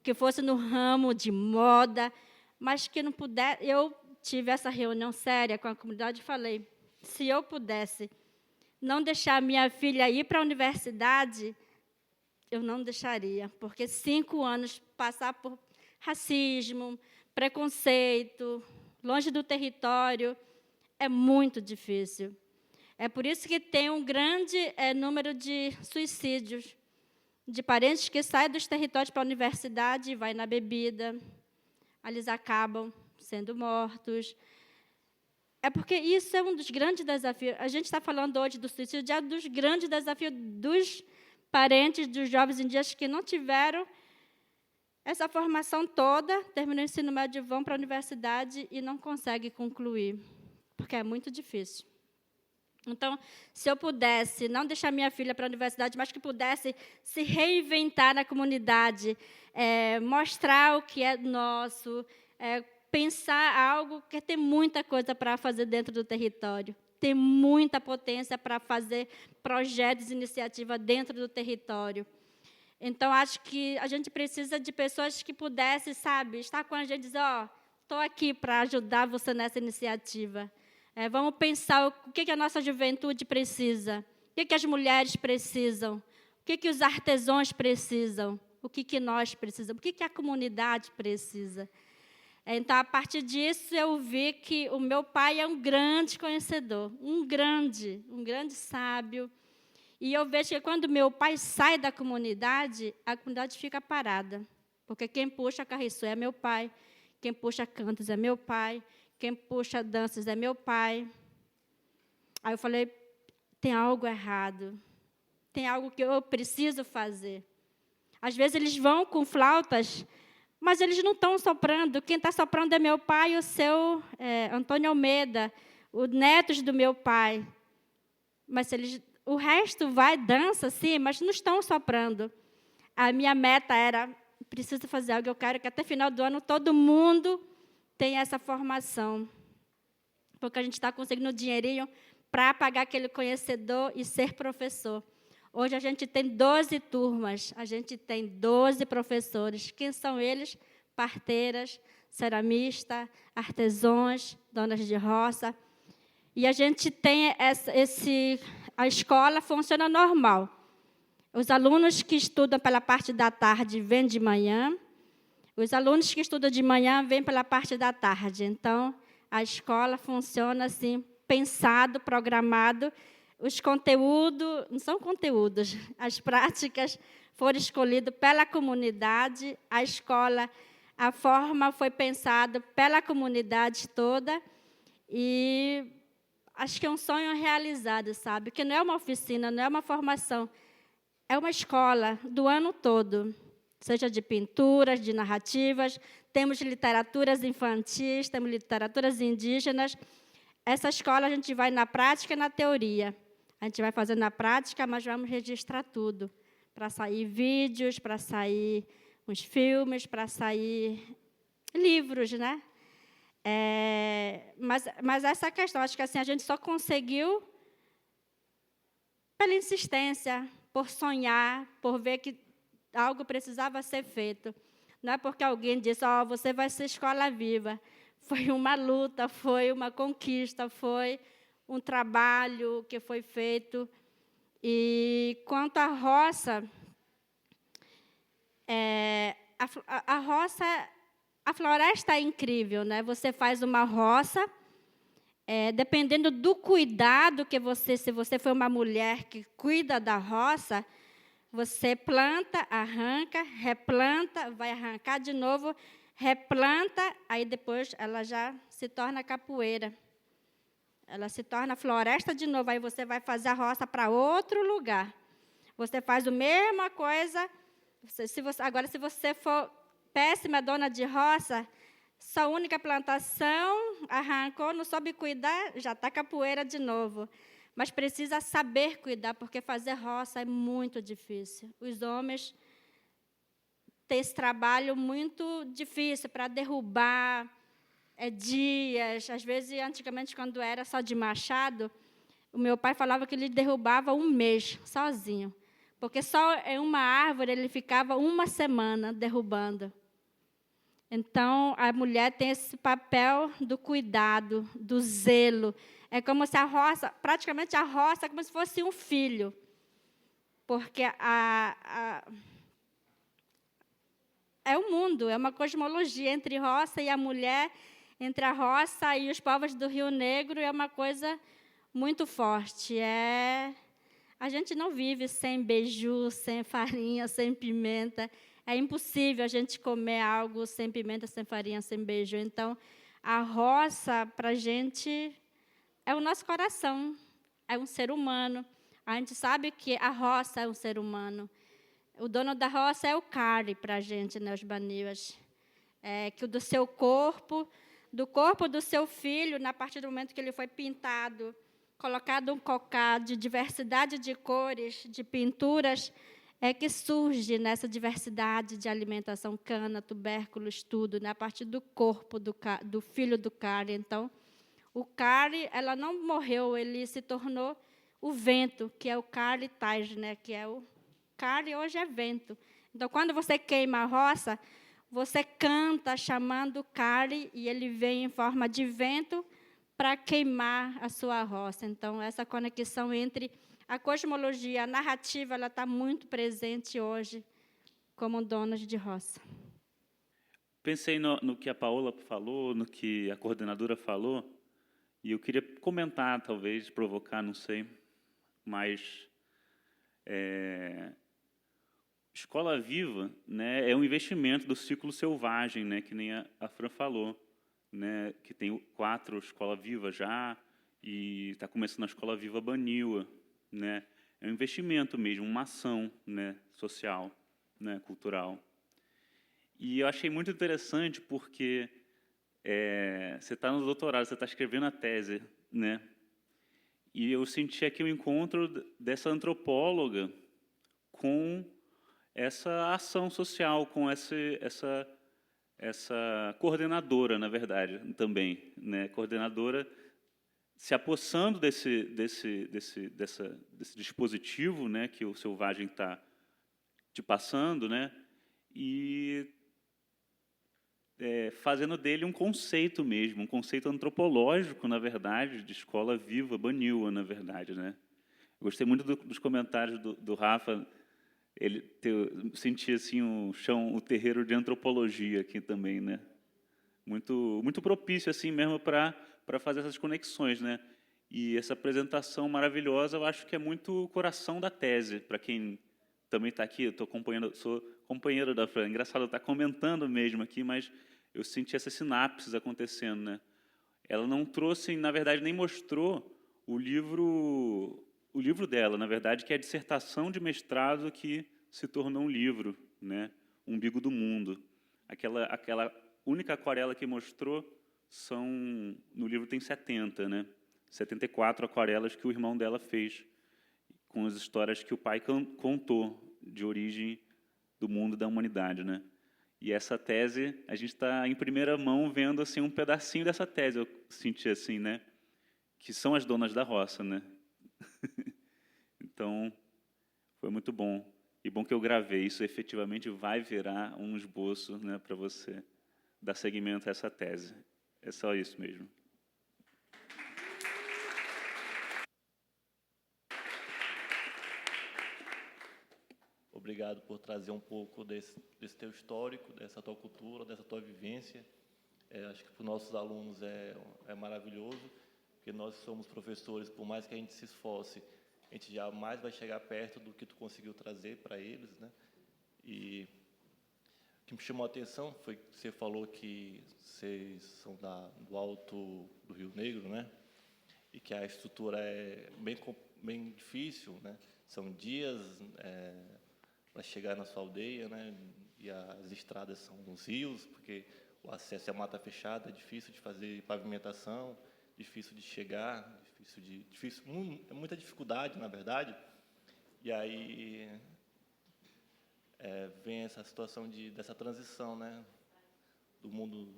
que fosse no ramo de moda, mas que não pudesse. Eu tive essa reunião séria com a comunidade e falei, se eu pudesse não deixar minha filha ir para a universidade, eu não deixaria, porque 5 anos passar por racismo, preconceito, longe do território, é muito difícil. É por isso que tem um grande número de suicídios, de parentes que saem dos territórios para a universidade e vai na bebida, eles acabam sendo mortos. É porque isso é um dos grandes desafios. A gente está falando hoje do suicídio, é um dos grandes desafios dos parentes dos jovens indígenas que não tiveram essa formação toda, terminam o ensino médio, vão para a universidade e não conseguem concluir, porque é muito difícil. Então, se eu pudesse não deixar minha filha para a universidade, mas que pudesse se reinventar na comunidade, mostrar o que é nosso, pensar algo, que tem muita coisa para fazer dentro do território, tem muita potência para fazer projetos, iniciativas dentro do território. Então, acho que a gente precisa de pessoas que pudessem, estar com a gente e dizer, estou aqui para ajudar você nessa iniciativa. Vamos pensar o que a nossa juventude precisa, o que as mulheres precisam, o que os artesãos precisam, o que nós precisamos, o que a comunidade precisa. Então, a partir disso, eu vi que o meu pai é um grande conhecedor, um grande sábio. E eu vejo que, quando meu pai sai da comunidade, a comunidade fica parada. Porque quem puxa carriço é meu pai, quem puxa cantos é meu pai, quem puxa danças é meu pai. Aí eu falei, tem algo errado, tem algo que eu preciso fazer. Às vezes, eles vão com flautas, mas eles não estão soprando. Quem está soprando é meu pai e o seu Antônio Almeida, os netos do meu pai. Mas o resto dança, sim, mas não estão soprando. A minha meta era, preciso fazer algo, eu quero que até final do ano todo mundo tenha essa formação. Porque a gente está conseguindo dinheirinho para pagar aquele conhecedor e ser professor. Hoje a gente tem 12 turmas, a gente tem 12 professores. Quem são eles? Parteiras, ceramistas, artesãos, donas de roça. E a gente tem a escola funciona normal. Os alunos que estudam pela parte da tarde vêm de manhã, os alunos que estudam de manhã vêm pela parte da tarde. Então, a escola funciona assim, pensado, programado. Os conteúdos, não são conteúdos, as práticas foram escolhidas pela comunidade, a escola, a forma foi pensada pela comunidade toda, e acho que é um sonho realizado, sabe? Que não é uma oficina, não é uma formação, é uma escola do ano todo, seja de pinturas, de narrativas, temos literaturas infantis, temos literaturas indígenas. Essa escola a gente vai na prática e na teoria. A gente vai fazer na prática, mas vamos registrar tudo, para sair vídeos, para sair uns filmes, para sair livros, né? Mas essa questão, acho que assim, a gente só conseguiu pela insistência, por sonhar, por ver que algo precisava ser feito. Não é porque alguém disse, você vai ser escola viva. Foi uma luta, foi uma conquista, foi um trabalho que foi feito. E quanto à roça, a roça, a floresta é incrível, né? Você faz uma roça, dependendo do cuidado que se você for uma mulher que cuida da roça, você planta, arranca, replanta, vai arrancar de novo, replanta, aí depois ela já se torna capoeira. Ela se torna floresta de novo, aí você vai fazer a roça para outro lugar. Você faz a mesma coisa Agora, se você for péssima dona de roça, sua única plantação, arrancou, não soube cuidar, já está capoeira de novo. Mas precisa saber cuidar, porque fazer roça é muito difícil. Os homens têm esse trabalho muito difícil para derrubar dias. Às vezes, antigamente, quando era só de machado, o meu pai falava que ele derrubava um mês sozinho, porque só em uma árvore ele ficava uma semana derrubando. Então, a mulher tem esse papel do cuidado, do zelo. É como se a roça, praticamente a roça, é como se fosse um filho. Porque é o mundo, é uma cosmologia entre roça e a mulher, entre a roça e os povos do Rio Negro, é uma coisa muito forte. A gente não vive sem beiju, sem farinha, sem pimenta. É impossível a gente comer algo sem pimenta, sem farinha, sem beiju. Então, a roça, para a gente, é o nosso coração, é um ser humano. A gente sabe que a roça é um ser humano. O dono da roça é o Cari para a gente, né, os baniwas. Que do seu corpo, do corpo do seu filho, na partir do momento que ele foi pintado, colocado um cocá de diversidade de cores, de pinturas, é que surge nessa diversidade de alimentação, cana, tubérculos, tudo, né, a partir do corpo do filho do Cari. Então, o Cari, ela não morreu, ele se tornou o vento, que é o Cari Taj, né, que é o Cari hoje é vento. Então, quando você queima a roça, você canta chamando o Cari e ele vem em forma de vento para queimar a sua roça. Então, essa conexão entre a cosmologia, a narrativa, ela está muito presente hoje como donas de roça. Pensei no que a Paola falou, no que a coordenadora falou, e eu queria comentar, talvez, provocar, não sei, mas Escola Viva, né, é um investimento do ciclo selvagem, né, que nem a Fran falou, né, que tem 4 Escola Viva já, e está começando a Escola Viva Baniwa, né, é um investimento mesmo, uma ação, né, social, né, cultural. E eu achei muito interessante porque você está no doutorado, você está escrevendo a tese, né, e eu senti aqui o encontro dessa antropóloga com essa ação social, com essa coordenadora, na verdade, também, né, coordenadora se apossando desse dispositivo, né, que o selvagem está te passando, né, e fazendo dele um conceito mesmo, um conceito antropológico, na verdade, de escola viva, Baniwa, na verdade, né. Eu gostei muito dos comentários do Rafa. Senti assim o terreiro de antropologia aqui também, né? Muito propício assim mesmo para fazer essas conexões, né? E essa apresentação maravilhosa, eu acho que é muito o coração da tese. Para quem também está aqui, sou companheiro da Fran. Engraçado estar comentando mesmo aqui, mas eu senti essas sinapses acontecendo, né? Ela não trouxe, na verdade, nem mostrou o livro dela, na verdade, que é a dissertação de mestrado que se tornou um livro, né? Umbigo do Mundo. Aquela única aquarela que mostrou no livro tem 70, né? 74 aquarelas que o irmão dela fez, com as histórias que o pai contou de origem do mundo da humanidade, né? E essa tese, a gente está em primeira mão vendo assim um pedacinho dessa tese, eu senti assim, né? Que são as donas da roça, né? Então, foi muito bom. E bom que eu gravei. Isso efetivamente vai virar um esboço, né, para você dar seguimento a essa tese. É só isso mesmo. Obrigado por trazer um pouco desse teu histórico, dessa tua cultura, dessa tua vivência. Acho que para os nossos alunos é maravilhoso, porque nós somos professores, por mais que a gente se esforce, a gente jamais vai chegar perto do que tu conseguiu trazer para eles, né? E o que me chamou a atenção foi que você falou que vocês são do Alto do Rio Negro, né? E que a estrutura é bem difícil, né? São dias chegar na sua aldeia, né? E as estradas são nos rios, porque o acesso é mata fechada, é difícil de fazer pavimentação, difícil de chegar, é muita dificuldade, na verdade. E aí vem essa situação dessa transição, né? Do mundo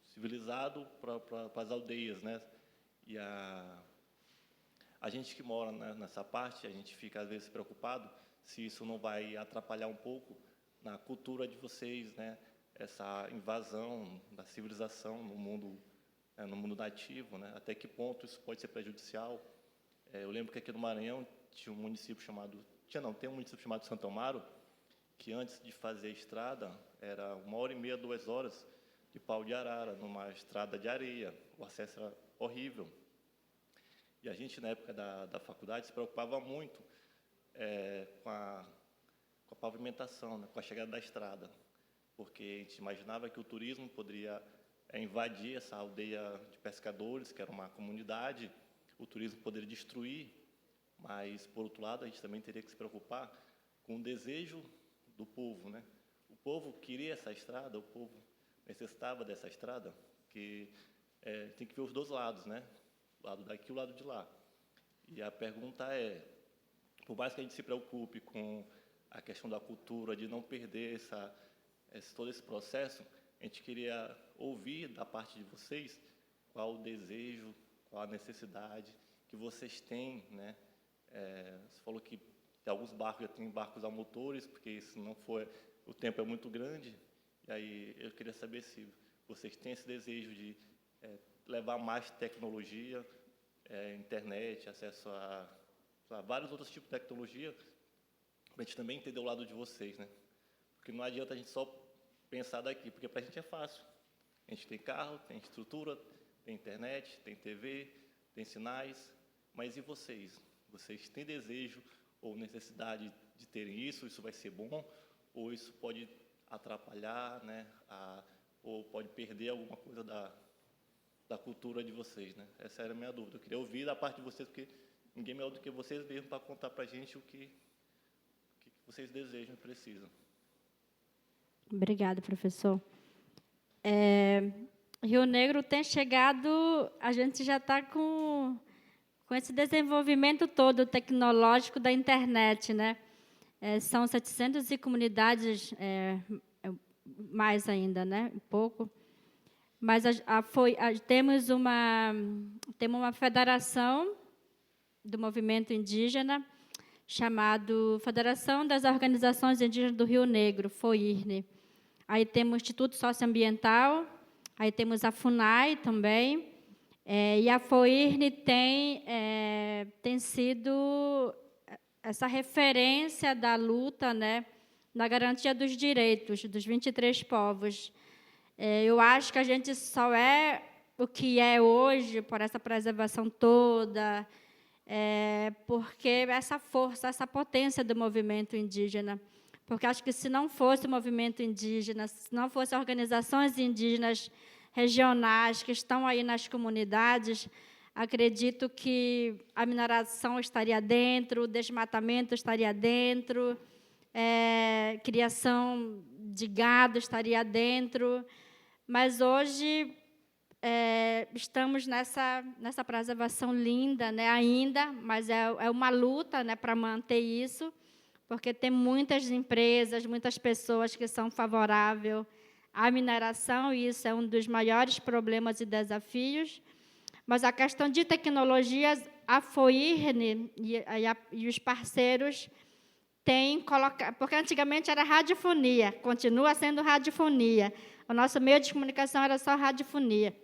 civilizado para as aldeias, né? E a gente que mora, né, nessa parte, a gente fica às vezes preocupado se isso não vai atrapalhar um pouco na cultura de vocês, né? Essa invasão da civilização no mundo nativo, né? Até que ponto isso pode ser prejudicial? Eu lembro que aqui no Maranhão tinha um município tem um município chamado Santo Amaro, que antes de fazer a estrada era 1h30, 2 horas de pau de arara, numa estrada de areia. O acesso era horrível. E a gente, na época da faculdade, se preocupava muito com a pavimentação, né, com a chegada da estrada, porque a gente imaginava que o turismo poderia invadir essa aldeia de pescadores, que era uma comunidade, o turismo poderia destruir, mas, por outro lado, a gente também teria que se preocupar com o desejo do povo, né? O povo queria essa estrada, o povo necessitava dessa estrada, que tem que ver os dois lados, né? O lado daqui e o lado de lá. E a pergunta é, por mais que a gente se preocupe com a questão da cultura, de não perder todo esse processo, a gente queria ouvir da parte de vocês qual o desejo, qual a necessidade que vocês têm, né? Você falou que tem alguns barcos, já tem barcos a motores, porque se não for, o tempo é muito grande. E aí eu queria saber se vocês têm esse desejo de levar mais tecnologia, internet, acesso a vários outros tipos de tecnologia, para a gente também entender o lado de vocês, né? Porque não adianta a gente só pensar daqui, porque para a gente é fácil. A gente tem carro, tem estrutura, tem internet, tem TV, tem sinais, mas e vocês? Vocês têm desejo ou necessidade de terem isso? Isso vai ser bom? Ou isso pode atrapalhar, né? Ou pode perder alguma coisa da cultura de vocês, né? Essa era a minha dúvida. Eu queria ouvir da parte de vocês, porque ninguém melhor do que vocês mesmos para contar para a gente o que vocês desejam e precisam. Obrigada, professor. Rio Negro tem chegado, a gente já está com esse desenvolvimento todo tecnológico da internet, né? São 700 comunidades, mais ainda, né? Um pouco. Mas temos uma federação do movimento indígena, chamado Federação das Organizações Indígenas do Rio Negro, FOIRNE. Aí temos o Instituto Socioambiental, aí temos a FUNAI também, e a FOIRNE tem sido essa referência da luta, né, na garantia dos direitos dos 23 povos. Eu acho que a gente só é o que é hoje por essa preservação toda, porque essa força, essa potência do movimento indígena. Porque acho que se não fosse o movimento indígena, se não fossem organizações indígenas regionais que estão aí nas comunidades, acredito que a mineração estaria dentro, o desmatamento estaria dentro, criação de gado estaria dentro. Mas hoje estamos nessa preservação linda, né, ainda, mas é uma luta, né, para manter isso, porque tem muitas empresas, muitas pessoas que são favoráveis à mineração, e isso é um dos maiores problemas e desafios. Mas a questão de tecnologias, a FOIRNE e os parceiros têm colocado, porque antigamente era radiofonia, continua sendo radiofonia. O nosso meio de comunicação era só radiofonia.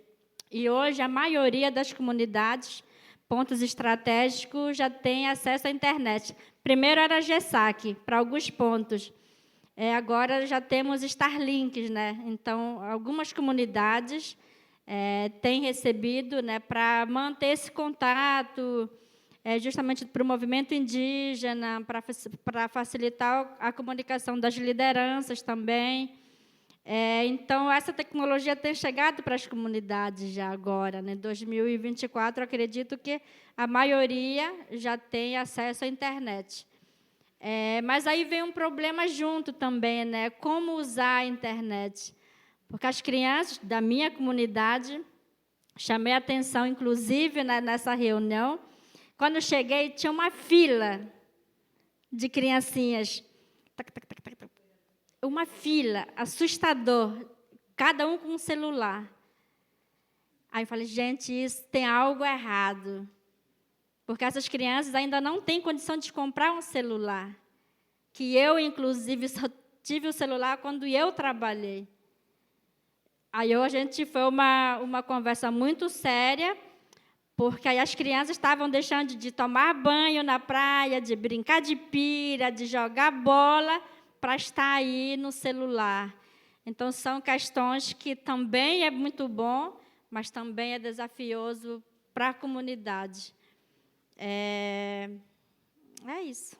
E hoje a maioria das comunidades, pontos estratégicos, já tem acesso à internet. Primeiro era GESAC, para alguns pontos. Agora já temos Starlinks, né? Então, algumas comunidades têm recebido, né, para manter esse contato, justamente para o movimento indígena, para facilitar a comunicação das lideranças também. Então, essa tecnologia tem chegado para as comunidades já agora. Né? Em 2024, acredito que a maioria já tem acesso à internet. Mas aí vem um problema junto também, né? Como usar a internet. Porque as crianças da minha comunidade, chamei a atenção, inclusive, nessa reunião, quando eu cheguei, tinha uma fila de criancinhas. Uma fila, assustador, cada um com um celular. Aí eu falei, gente, isso tem algo errado. Porque essas crianças ainda não têm condição de comprar um celular. Que eu, inclusive, só tive o celular quando eu trabalhei. Aí a gente foi uma conversa muito séria, porque aí as crianças estavam deixando de tomar banho na praia, de brincar de pira, de jogar bola, para estar aí no celular. Então, são questões que também é muito bom, mas também é desafioso para a comunidade. É isso.